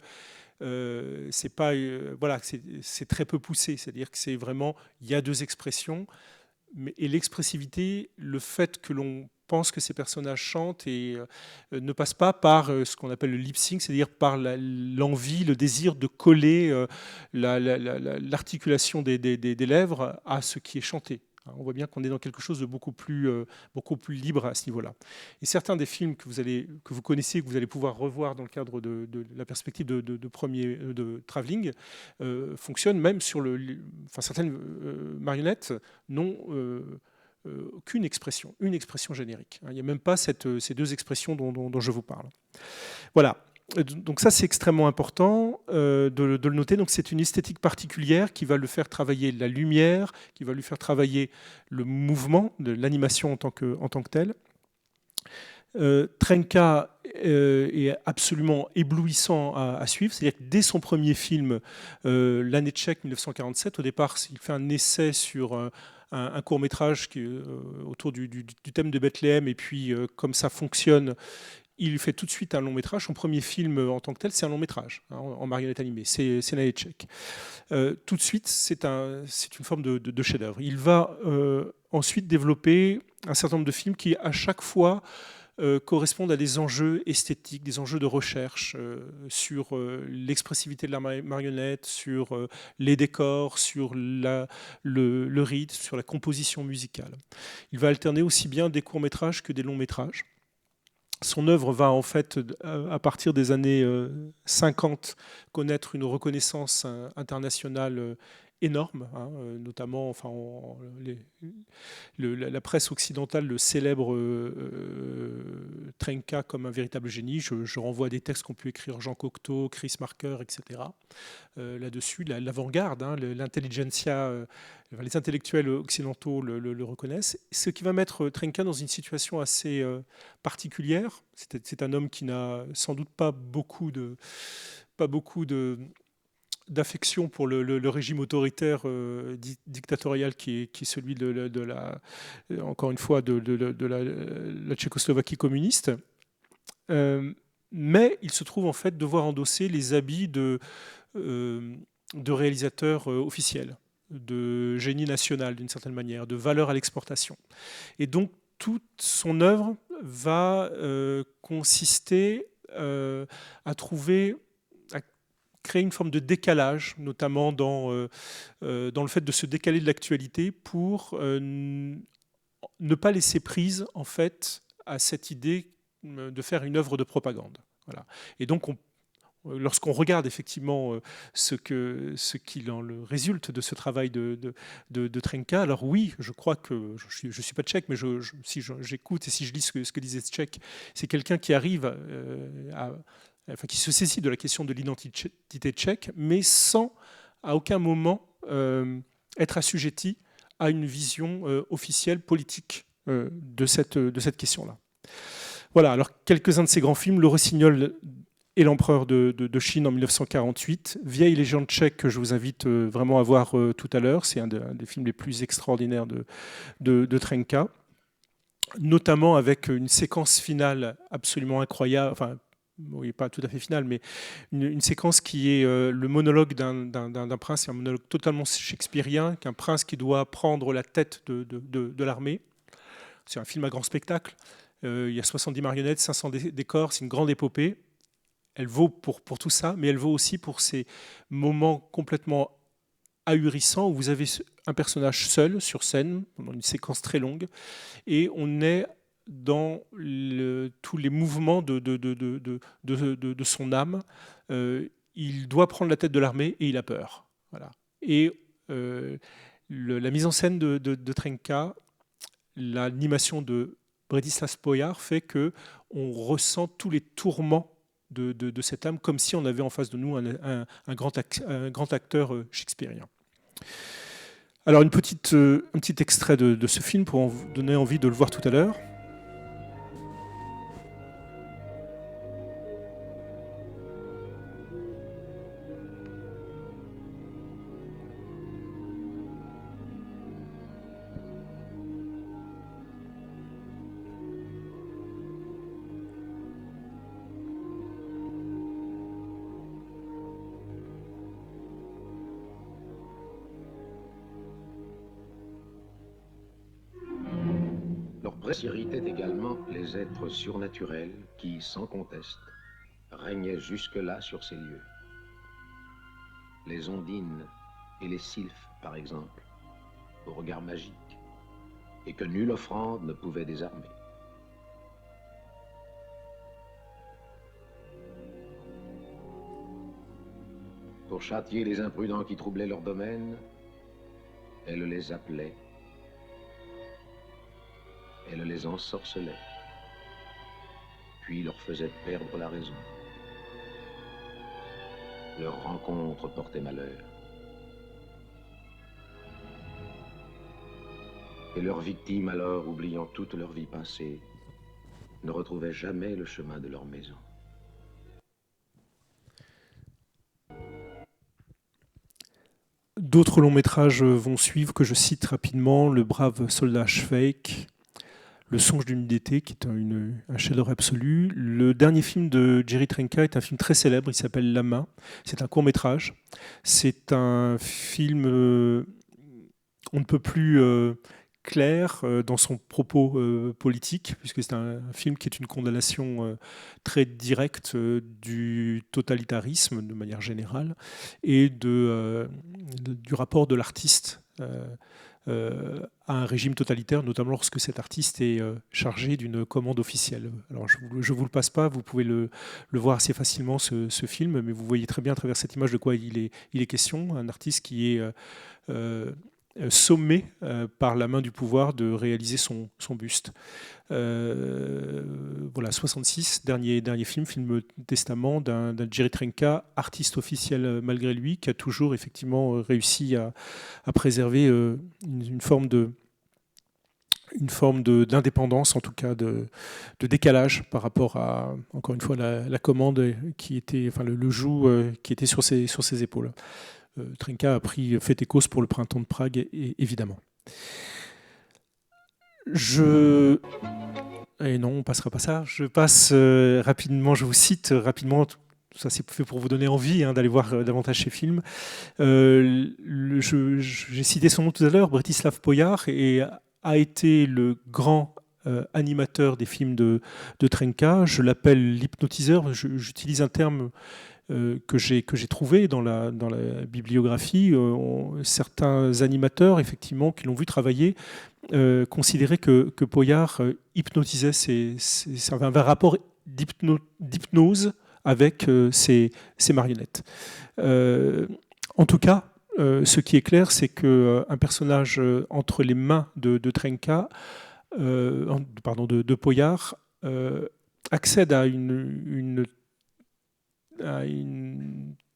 c'est très peu poussé, c'est-à-dire que c'est vraiment, il y a deux expressions, et l'expressivité, le fait que l'on pense que ces personnages chantent et ne passe pas par ce qu'on appelle le lip sync, c'est-à-dire par l'envie, le désir de coller l'articulation des lèvres à ce qui est chanté. On voit bien qu'on est dans quelque chose de beaucoup plus libre à ce niveau-là. Et certains des films que vous connaissez, que vous allez pouvoir revoir dans le cadre de la perspective de Travelling, fonctionnent même sur certaines marionnettes n'ont qu'une expression, une expression générique. Il n'y a même pas ces deux expressions dont je vous parle. Voilà. Donc ça, c'est extrêmement important de le noter. Donc c'est une esthétique particulière qui va le faire travailler la lumière, qui va lui faire travailler le mouvement, de l'animation en tant que telle. Trenka est absolument éblouissant à suivre. C'est-à-dire que dès son premier film, L'année tchèque 1947, au départ, il fait un essai sur un court-métrage autour du thème de Bethléem, et puis comme ça fonctionne, il fait tout de suite un long-métrage. Son premier film en tant que tel, c'est un long-métrage en marionnette animée, c'est L'année tchèque. Tout de suite, c'est une forme de chef-d'œuvre. Il va ensuite développer un certain nombre de films qui, à chaque fois, correspondent à des enjeux esthétiques, des enjeux de recherche sur l'expressivité de la marionnette, sur les décors, sur le rythme, sur la composition musicale. Il va alterner aussi bien des courts-métrages que des longs-métrages. Son œuvre va en fait, à partir des années 50, connaître une reconnaissance internationale énorme, notamment la presse occidentale le célèbre Trenka comme un véritable génie. Je renvoie à des textes qu'ont pu écrire Jean Cocteau, Chris Marker, etc. Là-dessus, l'avant-garde, l'intelligentsia, les intellectuels occidentaux le reconnaissent. Ce qui va mettre Trenka dans une situation assez particulière. C'est un homme qui n'a sans doute pas beaucoup d'affection pour le régime autoritaire dictatorial qui est celui encore une fois de la Tchécoslovaquie communiste. Mais il se trouve en fait devoir endosser les habits de réalisateur officiel, de génie national d'une certaine manière, de valeur à l'exportation. Et donc toute son œuvre va consister à créer une forme de décalage, notamment dans le fait de se décaler de l'actualité pour ne pas laisser prise en fait à cette idée de faire une œuvre de propagande. Voilà. Et donc lorsqu'on regarde effectivement ce qu'il en résulte de ce travail de Trenka, alors oui, je crois que, je ne suis pas tchèque, mais si j'écoute et si je lis ce que disait Tchèque, c'est quelqu'un qui arrive qui se saisit de la question de l'identité tchèque, mais sans à aucun moment être assujetti à une vision officielle, politique de cette question-là. Voilà, alors quelques-uns de ces grands films, Le Rossignol et l'Empereur de Chine en 1948, Vieille légende tchèque que je vous invite vraiment à voir tout à l'heure, c'est un des films les plus extraordinaires de Trenka, notamment avec une séquence finale absolument incroyable, enfin, oui, pas tout à fait finale, mais une séquence qui est le monologue d'un prince, un monologue totalement shakespearien, qu'un prince qui doit prendre la tête de l'armée. C'est un film à grand spectacle, il y a 70 marionnettes, 500 décors, c'est une grande épopée. Elle vaut pour tout ça, mais elle vaut aussi pour ces moments complètement ahurissants où vous avez un personnage seul sur scène, pendant une séquence très longue, et on est dans tous les mouvements de son âme. Il doit prendre la tête de l'armée et il a peur. Voilà. Et la mise en scène de Trenka, l'animation de Bretislav Poyar fait qu'on ressent tous les tourments de cette âme, comme si on avait en face de nous un grand acteur shakespearien. Alors un petit extrait de ce film pour vous donner envie de le voir tout à l'heure. Leur presse irritait également les êtres surnaturels qui, sans conteste, régnaient jusque-là sur ces lieux. Les ondines et les sylphes, par exemple, au regard magique, et que nulle offrande ne pouvait désarmer. Pour châtier les imprudents qui troublaient leur domaine, elle les appelait, elle les ensorcelait, puis leur faisait perdre la raison. Leur rencontre portait malheur. Et leurs victimes, alors, oubliant toute leur vie passée, ne retrouvaient jamais le chemin de leur maison. D'autres longs métrages vont suivre, que je cite rapidement: Le brave soldat Schweik, Le songe d'une nuit d'été, qui est un chef-d'œuvre absolu. Le dernier film de Jerry Trenka est un film très célèbre, il s'appelle La main. C'est un court-métrage. C'est un film on ne peut plus clair dans son propos politique, puisque c'est un film qui est une condamnation très directe du totalitarisme de manière générale et du rapport de l'artiste à un régime totalitaire, notamment lorsque cet artiste est chargé d'une commande officielle. Alors je ne vous le passe pas, vous pouvez le voir assez facilement, ce film, mais vous voyez très bien à travers cette image de quoi il est question. Un artiste qui est sommé par la main du pouvoir de réaliser son buste. Voilà, 66, dernier film testament d'un Jerry Trenka, artiste officiel malgré lui, qui a toujours effectivement réussi à préserver une forme d'indépendance, en tout cas de décalage par rapport à, encore une fois, la commande qui était, enfin le joug qui était sur ses épaules. Trenka a fait et cause pour le printemps de Prague, évidemment. Et non, on ne passera pas ça. Je passe rapidement, je vous cite rapidement, ça c'est fait pour vous donner envie d'aller voir davantage ces films. J'ai cité son nom tout à l'heure, Bretislav Poyar, et a été le grand animateur des films de Trenka. Je l'appelle l'hypnotiseur. J'utilise un terme que j'ai trouvé dans la bibliographie. Certains animateurs, effectivement, qui l'ont vu travailler, considéraient que Poyar hypnotisait, avait un rapport d'hypnose avec ces marionnettes. En tout cas, ce qui est clair, c'est qu'un personnage entre les mains de Trenka, de Poyar, accède à une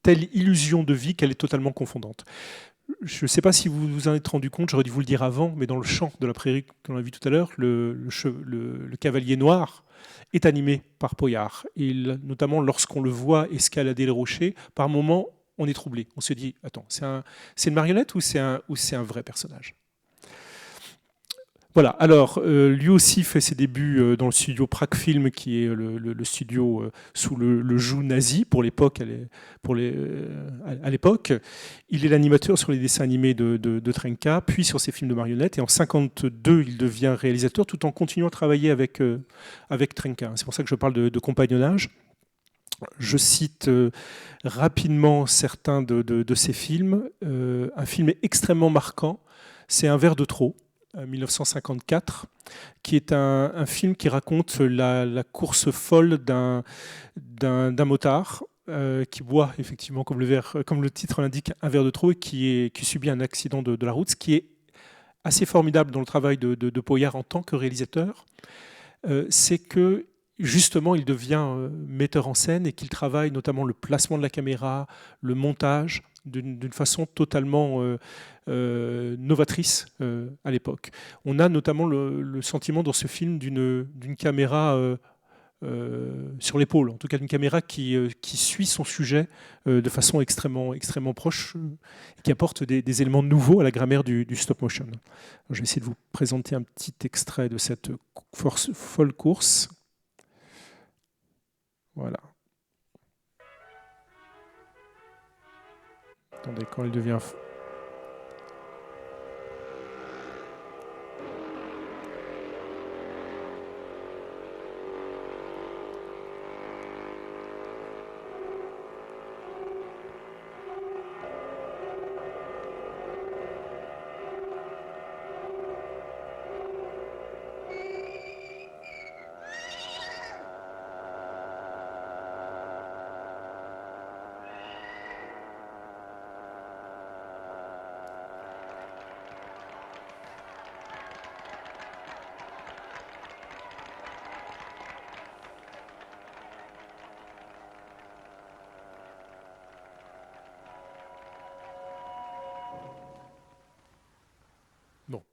telle illusion de vie qu'elle est totalement confondante. Je ne sais pas si vous vous en êtes rendu compte, j'aurais dû vous le dire avant, mais dans le chant de la prairie qu'on a vu tout à l'heure, le cavalier noir est animé par Poyar. Et notamment lorsqu'on le voit escalader le rocher, par moments, on est troublé. On se dit, attends, c'est une marionnette ou c'est un vrai personnage ? Voilà, alors lui aussi fait ses débuts dans le studio Prague Film, qui est le studio sous le joug nazi pour l'époque. À l'époque, il est l'animateur sur les dessins animés de Trenka, puis sur ses films de marionnettes. Et en 1952, il devient réalisateur tout en continuant à travailler avec Trenka. C'est pour ça que je parle de compagnonnage. Je cite rapidement certains de ces films. Un film extrêmement marquant, c'est Un verre de trop, 1954, qui est un film qui raconte la course folle d'un motard qui boit effectivement, comme le titre l'indique, un verre de trop, et qui subit un accident de la route, ce qui est assez formidable dans le travail de Poyar en tant que réalisateur, c'est que justement il devient metteur en scène et qu'il travaille notamment le placement de la caméra, le montage, d'une façon totalement novatrice à l'époque. On a notamment le sentiment dans ce film d'une caméra sur l'épaule, en tout cas d'une caméra qui suit son sujet de façon extrêmement proche, qui apporte des éléments nouveaux à la grammaire du stop motion. Alors, je vais essayer de vous présenter un petit extrait de cette folle course. Voilà. Attendez, quand elle devient... Bon.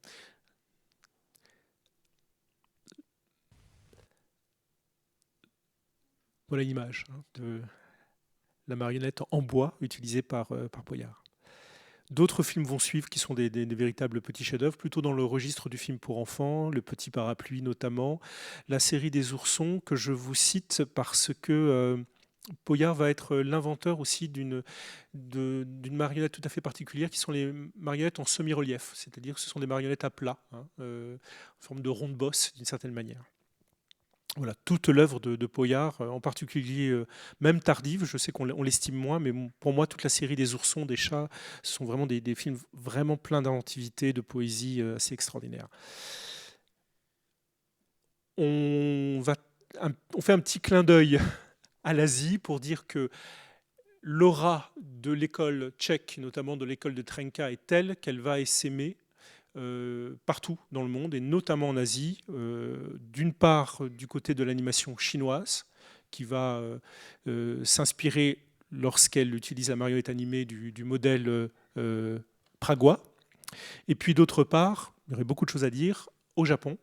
Voilà l'image de la marionnette en bois utilisée par Poyar. D'autres films vont suivre qui sont des véritables petits chefs-d'œuvre, plutôt dans le registre du film pour enfants, Le Petit Parapluie notamment, la série des oursons que je vous cite parce que Poyar va être l'inventeur aussi d'une marionnette tout à fait particulière qui sont les marionnettes en semi-relief, c'est-à-dire que ce sont des marionnettes à plat, en forme de ronde bosse d'une certaine manière. Voilà, toute l'œuvre de Poyar, en particulier même tardive, je sais qu'on l'estime moins, mais pour moi, toute la série des oursons, des chats, ce sont vraiment des films vraiment pleins d'inventivité, de poésie assez extraordinaire. On fait un petit clin d'œil à l'Asie pour dire que l'aura de l'école tchèque, notamment de l'école de Trenka, est telle qu'elle va essaimer partout dans le monde, et notamment en Asie, d'une part du côté de l'animation chinoise, qui va s'inspirer, lorsqu'elle utilise la marionnette animée, du modèle pragois, et puis d'autre part, il y aurait beaucoup de choses à dire, au Japon,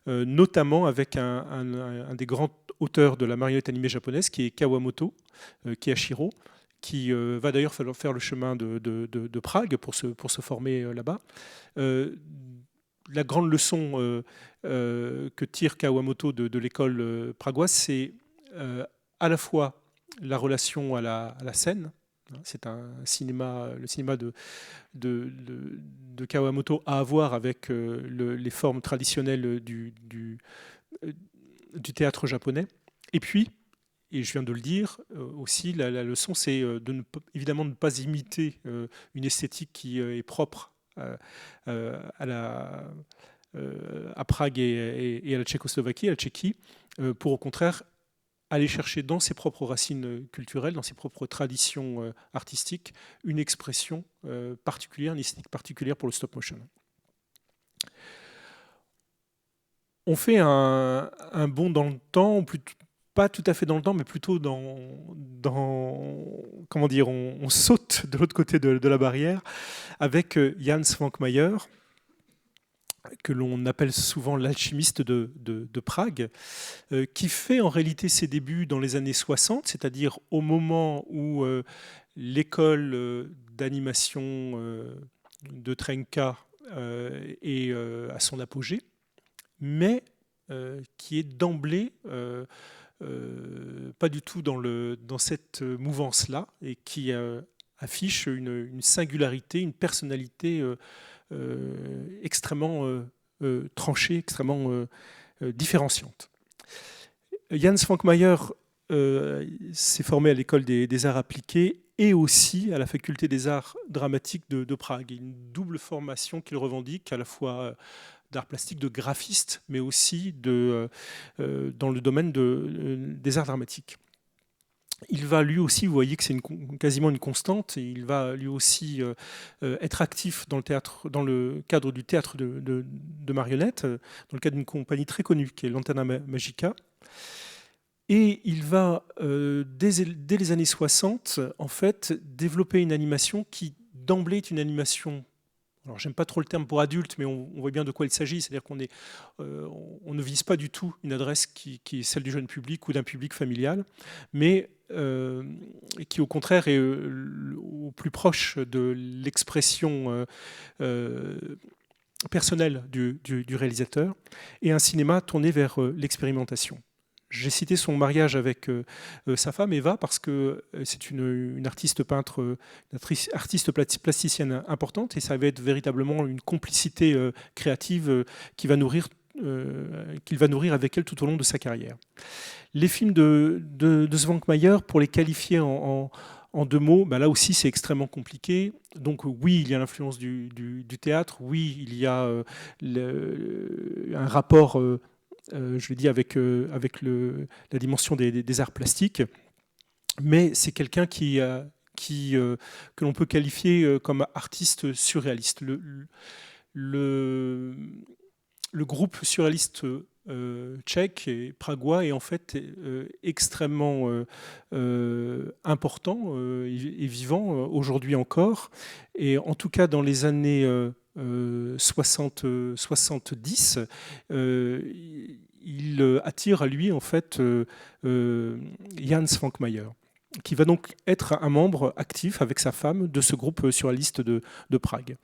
notamment avec un des grands auteurs de la marionnette animée japonaise, qui est Kawamoto Keiichiro, qui va d'ailleurs faire le chemin de Prague pour se former là-bas. La grande leçon que tire Kawamoto de l'école pragoise, c'est à la fois la relation à la scène, C'est le cinéma de Kawamoto à avoir avec les formes traditionnelles du théâtre japonais. Et puis, et je viens de le dire aussi, la leçon, c'est évidemment de ne pas imiter une esthétique qui est propre à Prague et à la Tchécoslovaquie, à la Tchéquie, pour au contraire aller chercher dans ses propres racines culturelles, dans ses propres traditions artistiques, une expression particulière, une esthétique particulière pour le stop motion. On fait un bond dans le temps, pas tout à fait dans le temps, mais plutôt comment dire, on saute de l'autre côté de la barrière avec Jan Svankmajer, que l'on appelle souvent l'alchimiste de Prague, qui fait en réalité ses débuts dans les années 60, c'est-à-dire au moment où l'école d'animation de Trenka est à son apogée, mais qui est d'emblée pas du tout dans cette mouvance-là, et qui affiche une singularité, une personnalité extrêmement tranchée, extrêmement différenciante. Jan Svankmajer s'est formé à l'école des arts appliqués et aussi à la faculté des arts dramatiques de Prague. Une double formation qu'il revendique, à la fois d'art plastique, de graphiste, mais aussi dans le domaine des arts dramatiques. Il va lui aussi, vous voyez que c'est quasiment une constante, et il va lui aussi être actif dans le cadre du théâtre de marionnettes, dans le cadre d'une compagnie très connue qui est l'Antana Magica. Et il va, dès les années 60, en fait, développer une animation qui, d'emblée, est une animation. Alors, j'aime pas trop le terme pour adulte, mais on voit bien de quoi il s'agit. C'est-à-dire qu'on ne vise pas du tout une adresse qui est celle du jeune public ou d'un public familial, mais qui, au contraire, est au plus proche de l'expression personnelle du réalisateur, et un cinéma tourné vers l'expérimentation. J'ai cité son mariage avec sa femme Eva parce que c'est une artiste peintre, artiste plasticienne importante, et ça va être véritablement une complicité créative qu'il va nourrir avec elle tout au long de sa carrière. Les films de Svankmajer, pour les qualifier en deux mots, là aussi c'est extrêmement compliqué. Donc oui, il y a l'influence du théâtre, oui, il y a un rapport je l'ai dit, avec la dimension des arts plastiques, mais c'est quelqu'un que l'on peut qualifier comme artiste surréaliste. Le groupe surréaliste tchèque et pragois est en fait extrêmement important et vivant aujourd'hui encore, et en tout cas dans les années 70, il attire à lui en fait Jan Svankmajer, qui va donc être un membre actif avec sa femme de ce groupe surréaliste de Prague.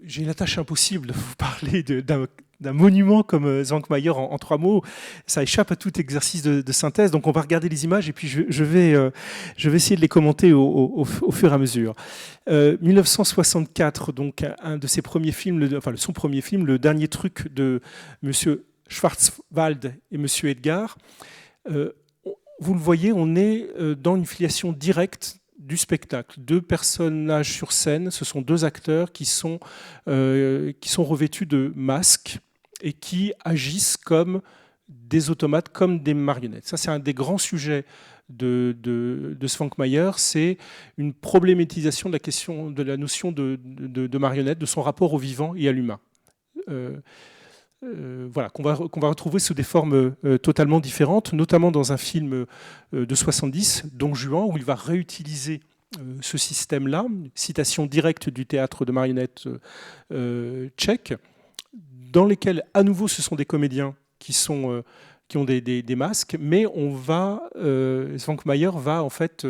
J'ai la tâche impossible de vous parler d'un monument comme Svankmajer en 3 mots. Ça échappe à tout exercice de synthèse, donc on va regarder les images et puis je vais essayer de les commenter au fur et à mesure. 1964, donc un de ses premiers films, son premier film, Le dernier truc de Monsieur Schwarzwald et Monsieur Edgar. Vous le voyez, on est dans une filiation directe du spectacle. 2 personnages sur scène, ce sont 2 acteurs qui sont revêtus de masques et qui agissent comme des automates, comme des marionnettes. Ça, c'est un des grands sujets de Svankmajer, c'est une problématisation de la notion de marionnette, de son rapport au vivant et à l'humain. Voilà, qu'on va retrouver sous des formes totalement différentes, notamment dans un film de 70, Don Juan, où il va réutiliser ce système-là, citation directe du théâtre de marionnettes tchèque, dans lesquels, à nouveau, ce sont des comédiens qui ont des masques, mais Svankmajer va en fait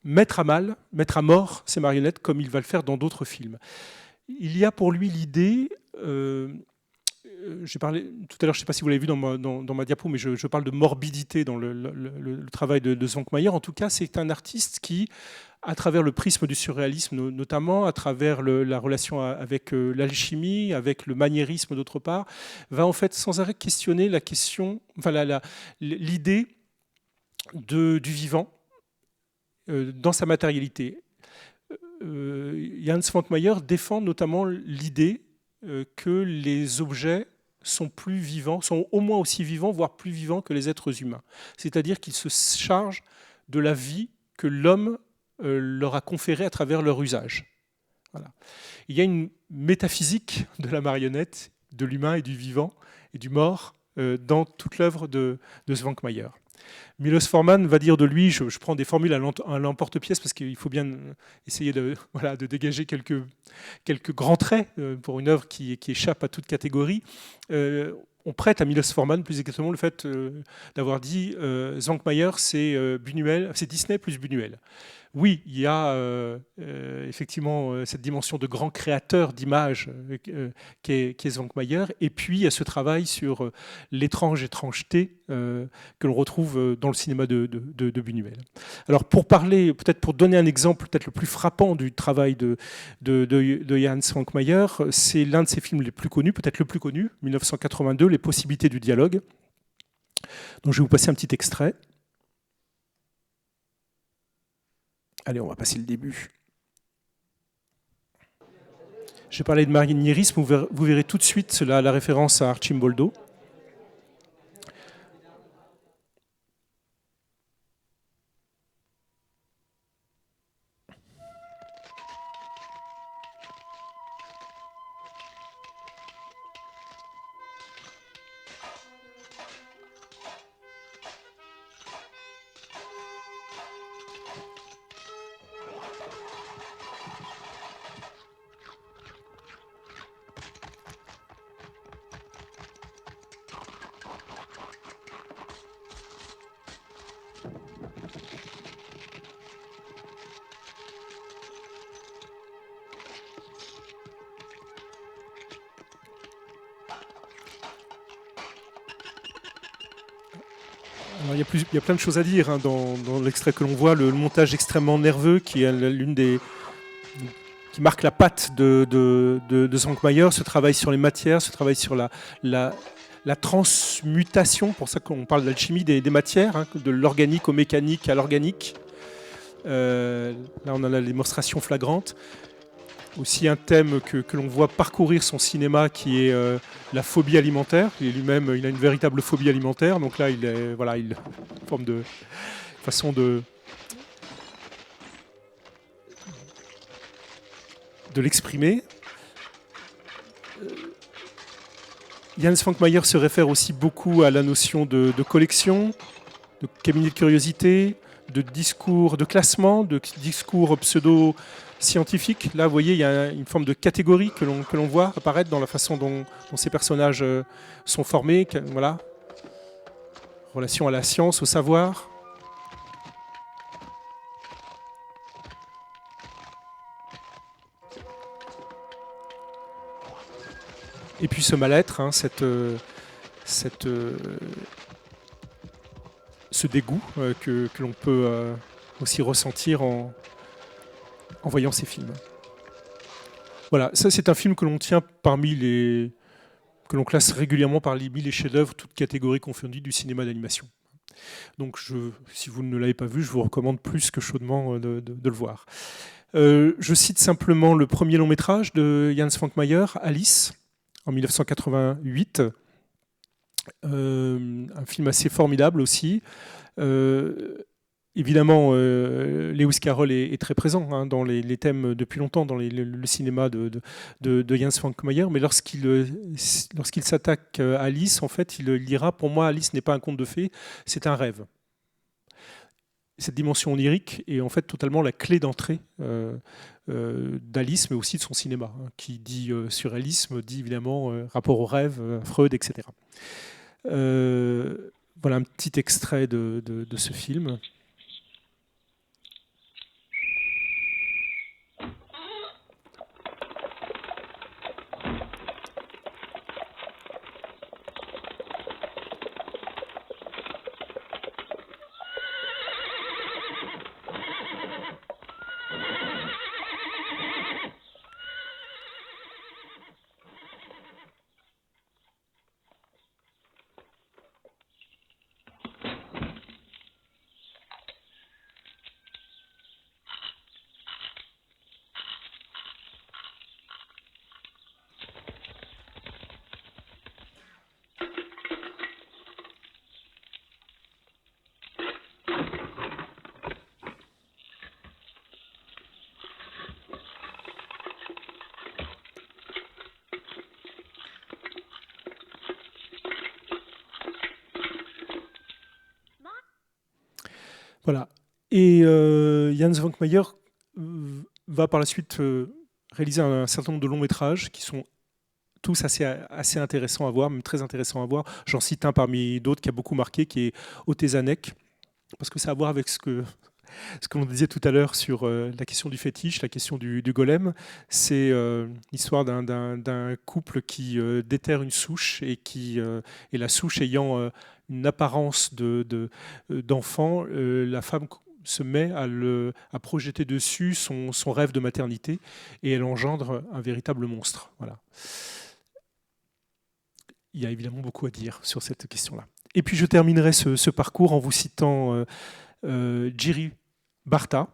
mettre à mort ces marionnettes, comme il va le faire dans d'autres films. Il y a pour lui l'idée j'ai parlé tout à l'heure, je ne sais pas si vous l'avez vu dans ma diapo, mais je parle de morbidité dans le travail de Zwankmajer. En tout cas, c'est un artiste qui, à travers le prisme du surréalisme notamment, à travers la relation avec l'alchimie, avec le maniérisme d'autre part, va en fait sans arrêt questionner la question, enfin l'idée du vivant dans sa matérialité. Jan Svankmajer défend notamment l'idée que les objets sont plus vivants, sont au moins aussi vivants, voire plus vivants que les êtres humains. C'est-à-dire qu'ils se chargent de la vie que l'homme leur a conférée à travers leur usage. Voilà. Il y a une métaphysique de la marionnette, de l'humain et du vivant et du mort dans toute l'œuvre de Svankmajer. Milos Forman va dire de lui, je prends des formules à l'emporte-pièce parce qu'il faut bien essayer de dégager quelques grands traits pour une œuvre qui échappe à toute catégorie. On prête à Milos Forman plus exactement le fait d'avoir dit Svankmajer, c'est Buñuel, c'est Disney plus Buñuel. Oui, il y a effectivement cette dimension de grand créateur d'images qu'est Svankmajer, et puis il y a ce travail sur l'étrange étrangeté que l'on retrouve dans le cinéma de Buñuel. Alors pour parler, peut-être pour donner un exemple peut-être le plus frappant du travail de Jan Svankmajer, c'est l'un de ses films les plus connus, peut-être le plus connu, 1982, Les possibilités du dialogue. Donc je vais vous passer un petit extrait. Allez, on va passer le début. Je vais parler de maniérisme, vous verrez tout de suite la référence à Arcimboldo. Alors, il y a plein de choses à dire dans l'extrait que l'on voit, le montage extrêmement nerveux qui est l'une des qui marque la patte de Svankmajer, ce travail sur les matières, ce travail sur la transmutation, pour ça qu'on parle d'alchimie des matières, de l'organique au mécanique à l'organique. Là, on a la démonstration flagrante. Aussi un thème que l'on voit parcourir son cinéma, qui est la phobie alimentaire. Lui-même, il a une véritable phobie alimentaire. Donc là, il est une forme de façon de l'exprimer. Jan Svankmajer se réfère aussi beaucoup à la notion de collection, de cabinet de curiosité, de discours, de classement, de discours pseudo-scientifiques. Là, vous voyez, il y a une forme de catégorie que l'on voit apparaître dans la façon dont ces personnages sont formés. Voilà. Relation à la science, au savoir. Et puis ce mal-être, ce dégoût que l'on peut aussi ressentir en voyant ces films. Voilà, ça c'est un film que l'on tient que l'on classe régulièrement parmi les chefs-d'œuvre, toutes catégories confondues du cinéma d'animation. Donc si vous ne l'avez pas vu, je vous recommande plus que chaudement de le voir. Je cite simplement le premier long métrage de Jan Svankmajer, Alice, en 1988. Un film assez formidable aussi. Évidemment, Lewis Carroll est très présent dans les thèmes depuis longtemps dans le cinéma de Jan Svankmajer, mais lorsqu'il s'attaque à Alice, en fait, il dira, pour moi, Alice n'est pas un conte de fées, c'est un rêve. Cette dimension onirique est en fait totalement la clé d'entrée d'Alice, mais aussi de son cinéma, qui dit surréalisme, dit évidemment rapport au rêve, Freud, etc. Voilà un petit extrait de ce film. Voilà. Et Jan Svankmajer va par la suite réaliser un certain nombre de longs métrages qui sont tous assez intéressants à voir, même très intéressants à voir. J'en cite un parmi d'autres qui a beaucoup marqué, qui est Otezanek, parce que ça a à voir avec ce que l'on disait tout à l'heure sur la question du fétiche, la question du golem. C'est l'histoire d'un couple qui déterre une souche et la souche ayant une apparence d'enfant, la femme se met à projeter dessus son rêve de maternité et elle engendre un véritable monstre. Voilà. Il y a évidemment beaucoup à dire sur cette question-là. Et puis je terminerai ce parcours en vous citant Jiri Bharta,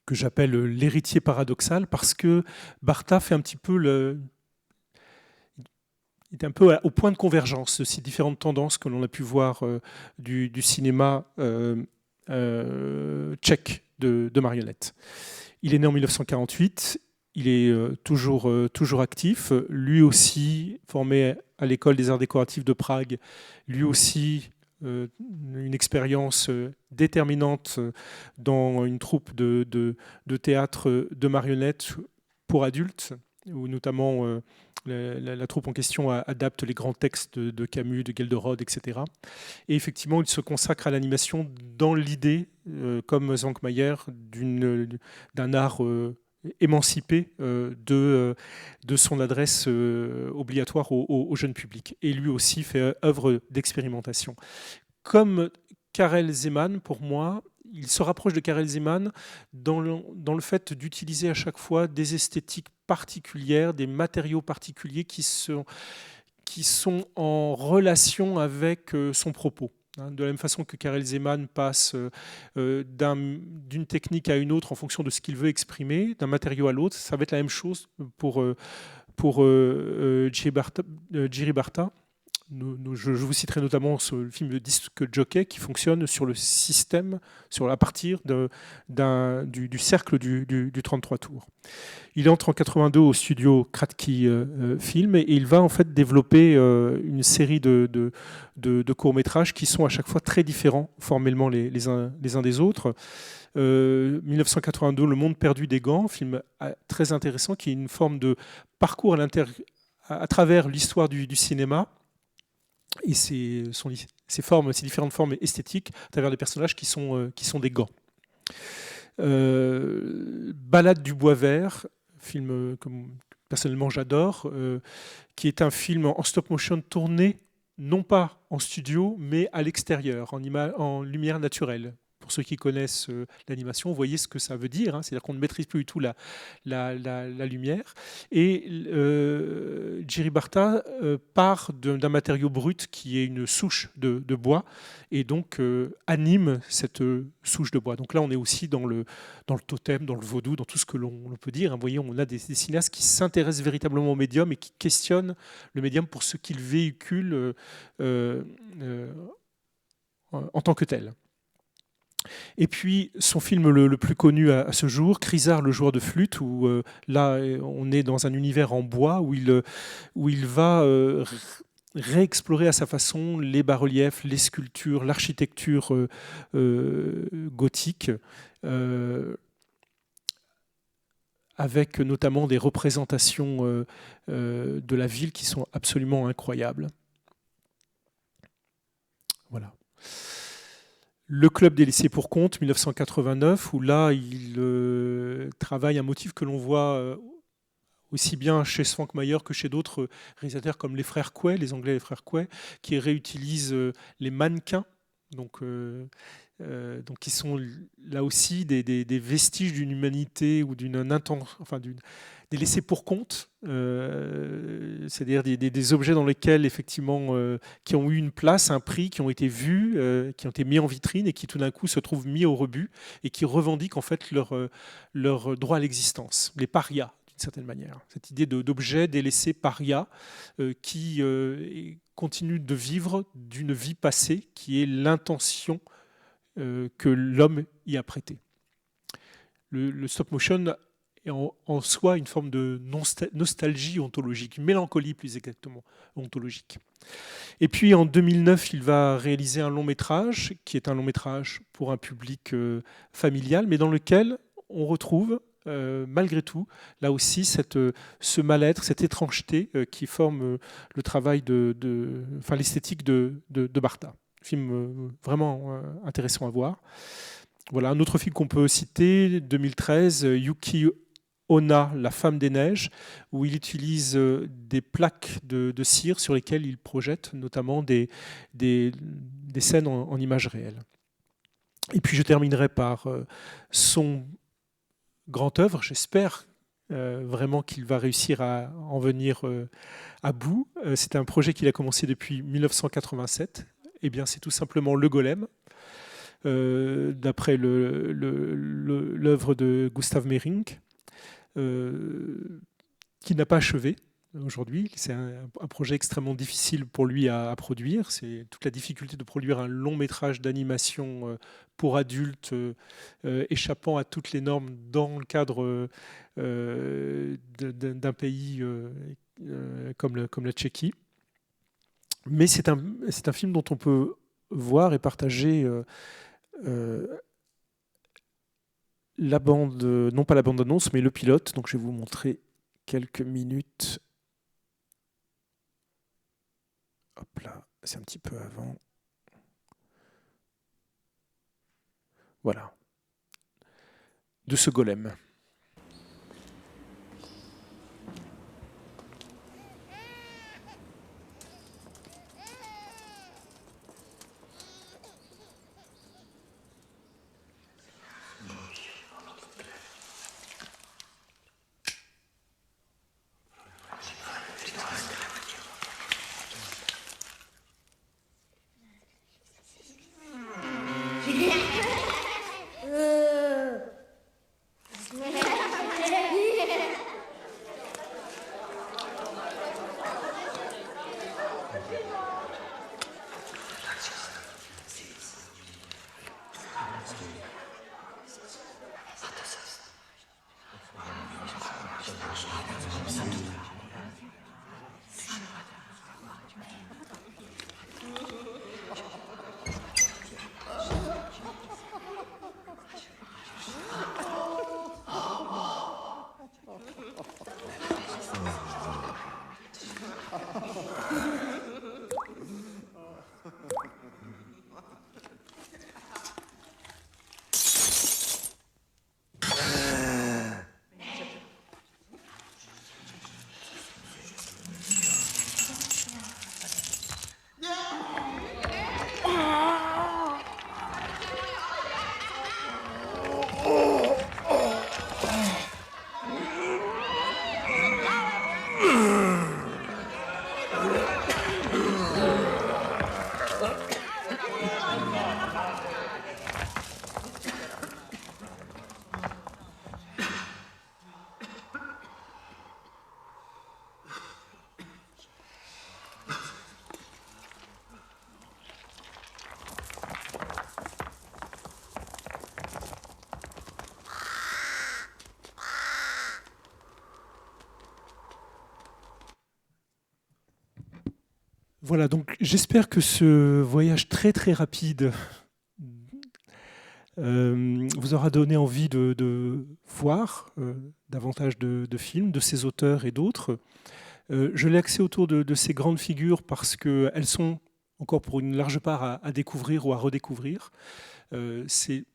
que j'appelle l'héritier paradoxal, parce que Bharta fait un petit peu il est un peu au point de convergence de ces différentes tendances que l'on a pu voir du cinéma tchèque de marionnettes. Il est né en 1948. Il est toujours actif, lui aussi formé à l'école des arts décoratifs de Prague, lui aussi une expérience déterminante dans une troupe de théâtre de marionnettes pour adultes, où notamment la troupe en question adapte les grands textes de Camus, de Gelderode, etc. Et effectivement, il se consacre à l'animation dans l'idée, comme Svankmajer, d'un art émancipé de son adresse obligatoire au jeune public. Et lui aussi fait œuvre d'expérimentation. Comme Karel Zeman, pour moi, il se rapproche de Karel Zeman dans le fait d'utiliser à chaque fois des esthétiques particulières, des matériaux particuliers qui sont en relation avec son propos. De la même façon que Karel Zeman passe d'une technique à une autre en fonction de ce qu'il veut exprimer, d'un matériau à l'autre, ça va être la même chose pour Jiri Bharta. Je vous citerai notamment le film de Disc Jockey qui fonctionne sur le système, à partir du cercle du 33 tours. Il entre en 82 au studio Kratky Film et il va en fait développer une série de courts-métrages qui sont à chaque fois très différents formellement les uns des autres. 1982, Le Monde perdu des gants, film très intéressant qui est une forme de parcours à travers l'histoire du cinéma et ces différentes formes esthétiques à travers des personnages qui sont des gants. Balade du bois vert, film que personnellement j'adore, qui est un film en stop motion tourné non pas en studio mais à l'extérieur, en lumière naturelle. Pour ceux qui connaissent l'animation, vous voyez ce que ça veut dire, hein, c'est-à-dire qu'on ne maîtrise plus du tout la lumière. Et Jiri Bharta part d'un matériau brut qui est une souche de bois et donc anime cette souche de bois. Donc là, on est aussi dans le totem, dans le vaudou, dans tout ce que l'on peut dire. Vous voyez, on a des cinéastes qui s'intéressent véritablement au médium et qui questionnent le médium pour ce qu'il véhicule en tant que tel. Et puis son film le plus connu à ce jour, Chryzar, le joueur de flûte, où là on est dans un univers en bois où il va réexplorer à sa façon les bas-reliefs, les sculptures, l'architecture gothique, avec notamment des représentations de la ville qui sont absolument incroyables. Voilà. Le Club des laissés pour compte, 1989, où là, il travaille un motif que l'on voit aussi bien chez Svankmajer que chez d'autres réalisateurs comme les frères Quay, les Anglais les frères Quay, qui réutilisent les mannequins, donc qui sont là aussi des vestiges d'une humanité ou des laissés pour compte, c'est-à-dire des objets dans lesquels effectivement qui ont eu une place, un prix, qui ont été vus, qui ont été mis en vitrine et qui tout d'un coup se trouvent mis au rebut et qui revendiquent en fait leur droit à l'existence, les parias d'une certaine manière. Cette idée d'objets délaissés parias qui continuent de vivre d'une vie passée qui est l'intention que l'homme y a prêté. Le stop motion en soi une forme de nostalgie ontologique, une mélancolie plus exactement ontologique. Et puis en 2009, il va réaliser un long métrage, qui est un long métrage pour un public familial, mais dans lequel on retrouve malgré tout, là aussi, ce mal-être, cette étrangeté qui forme le travail enfin, l'esthétique de Bartha. Film vraiment intéressant à voir. Voilà, un autre film qu'on peut citer, 2013, Yuki Onna, La femme des neiges, où il utilise des plaques de cire sur lesquelles il projette notamment des scènes en images réelles. Et puis je terminerai par son grande œuvre, j'espère vraiment qu'il va réussir à en venir à bout. C'est un projet qu'il a commencé depuis 1987. Eh bien, c'est tout simplement Le Golem, d'après l'œuvre de Gustav Meyrink, qui n'a pas achevé aujourd'hui. C'est un projet extrêmement difficile pour lui à produire. C'est toute la difficulté de produire un long métrage d'animation pour adultes, échappant à toutes les normes dans le cadre d'un pays comme la Tchéquie. Mais c'est un film dont on peut voir et partager la bande, non pas la bande-annonce, mais le pilote. Donc je vais vous montrer quelques minutes. Hop là, c'est un petit peu avant. Voilà. De ce golem. Voilà, donc j'espère que ce voyage très très rapide vous aura donné envie de voir davantage de films de ces auteurs et d'autres. Je l'ai axé autour de ces grandes figures parce qu'elles sont encore pour une large part à découvrir ou à redécouvrir. C'est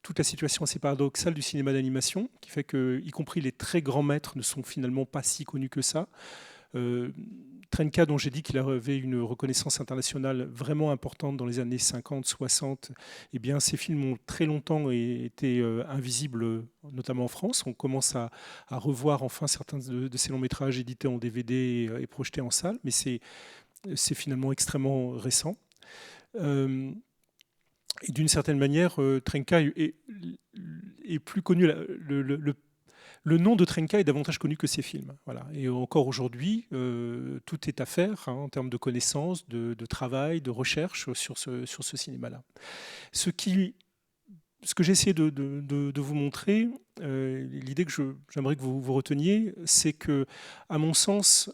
toute la situation assez paradoxale du cinéma d'animation qui fait que, y compris les très grands maîtres, ne sont finalement pas si connus que ça. Trenka, dont j'ai dit qu'il avait une reconnaissance internationale vraiment importante dans les années 50, 60, eh bien, ces films ont très longtemps été invisibles, notamment en France. On commence à revoir enfin certains de ces longs métrages édités en DVD et projetés en salle, mais c'est finalement extrêmement récent. Et d'une certaine manière, Trenka est plus connu. Le nom de Trenka est davantage connu que ses films. Voilà. Et encore aujourd'hui, tout est à faire en termes de connaissances, de travail, de recherche sur ce cinéma-là. Ce qui ce que j'ai essayé de vous montrer, l'idée que j'aimerais que vous reteniez, c'est que, à mon sens,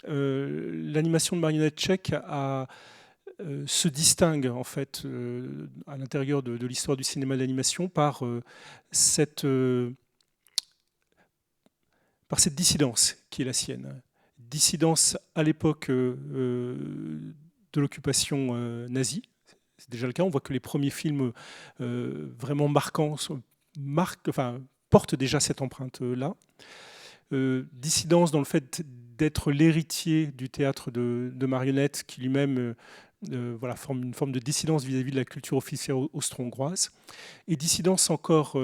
l'animation de marionnettes tchèque se distingue en fait à l'intérieur de l'histoire du cinéma d'animation par cette dissidence qui est la sienne. Dissidence à l'époque de l'occupation nazie. C'est déjà le cas. On voit que les premiers films vraiment marquants portent déjà cette empreinte-là. Dissidence dans le fait d'être l'héritier du théâtre de marionnettes qui lui-même forme une forme de dissidence vis-à-vis de la culture officielle austro-hongroise. Et dissidence encore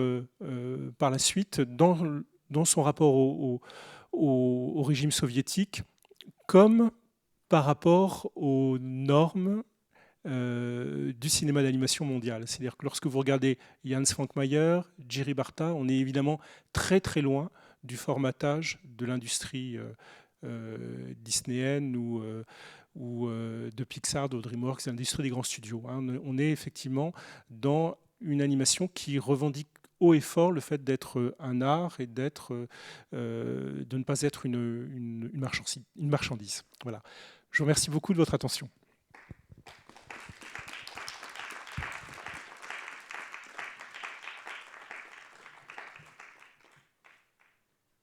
par la suite dans son rapport au régime soviétique comme par rapport aux normes du cinéma d'animation mondial. C'est-à-dire que lorsque vous regardez Jan Svankmajer, Jerry Barta, on est évidemment très très loin du formatage de l'industrie disneyenne ou de Pixar, de DreamWorks, l'industrie des grands studios. On est effectivement dans une animation qui revendique haut et fort le fait d'être un art et de ne pas être une marchandise. Voilà. Je vous remercie beaucoup de votre attention.